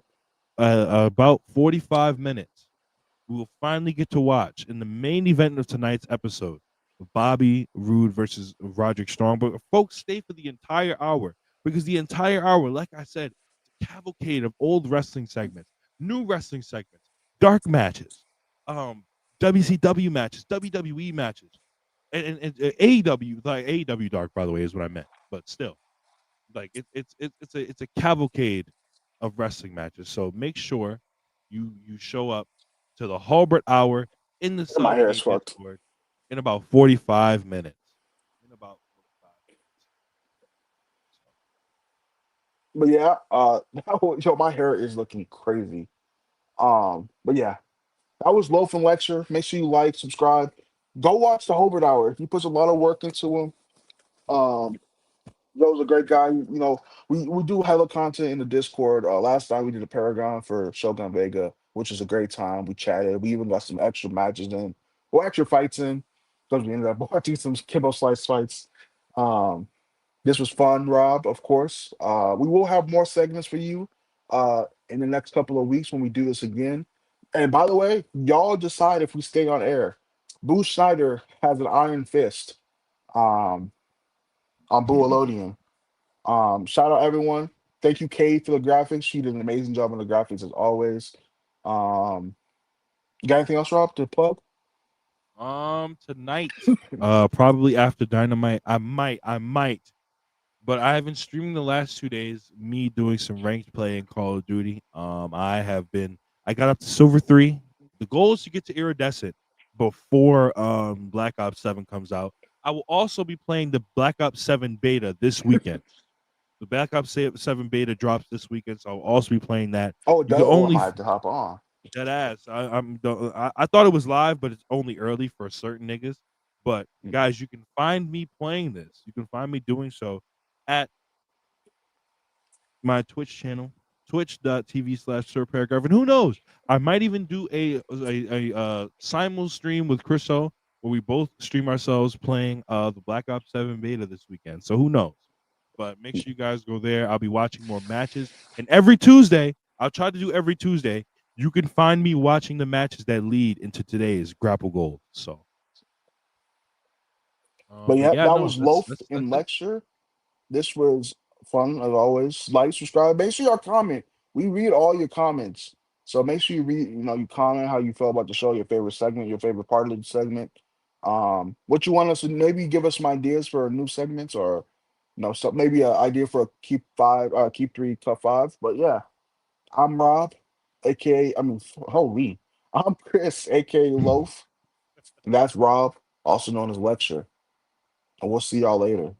about 45 minutes, we will finally get to watch in the main event of tonight's episode Bobby Roode versus Roderick Strong. But folks, stay for the entire hour because the entire hour, like I said, it's a cavalcade of old wrestling segments, new wrestling segments, dark matches, WCW matches, WWE matches, and AEW. Like AEW dark, by the way, is what I meant. But still, like it's a cavalcade of wrestling matches. So make sure you show up to the Halbert Hour in the My hair is Self-Made fucked. Discord in about 45 minutes. In about 45 But yeah, yo, my hair is looking crazy. But yeah, that was Loaf and Lecture. Make sure you like, subscribe. Go watch the Hobart Hour. He puts a lot of work into him. Um, Joe's a great guy. You know, we do hella content in the Discord. Last time we did a Paragon for Shogun Vega, which was a great time. We chatted. We even got some extra matches in, or extra fights in, because we ended up watching some Kimbo Slice fights. Um, this was fun, Rob. Of course. We will have more segments for you in the next couple of weeks when we do this again. And by the way, y'all decide if we stay on air. Boo Schneider has an iron fist um, on minutes. Buolodian. Shout out everyone. Thank you, Kay, for the graphics. She did an amazing job on the graphics as always. Um, you got anything else, Rob, to plug? Tonight, probably after Dynamite, I might, but I have been streaming the last 2 days. Me doing some ranked play in Call of Duty. I got up to Silver 3. The goal is to get to Iridescent before Black Ops 7 comes out. I will also be playing the Black Ops 7 beta this weekend. The Black Ops 7 beta drops this weekend, so I'll also be playing that. Oh, You can I only might have to hop on. Dead ass. I thought it was live, but it's only early for certain niggas. But Mhm. guys, you can find me playing this. You can find me doing so at my Twitch channel, twitch.tv/Sir Paragraph. And who knows? I might even do a simul stream with Chriso where we both stream ourselves playing the Black Ops 7 beta this weekend. So who knows? But make sure you guys go there. I'll be watching more matches, and every Tuesday, I'll try to do every Tuesday. You can find me watching the matches that lead into today's Grapple Gold. So, But but yeah, yeah, that no, was that's Loaf that's and that's it. Lecture. This was fun as always. Like, subscribe. Make sure y'all comment. We read all your comments. So make sure you read, you comment how you feel about the show, your favorite segment, your favorite part of the segment. What you want us to maybe give us some ideas for new segments or so maybe an idea for a keep three, top five. But yeah, I'm Rob, aka holy. I'm Chris, aka Loaf. And that's Rob, also known as Lecture. And we'll see y'all later.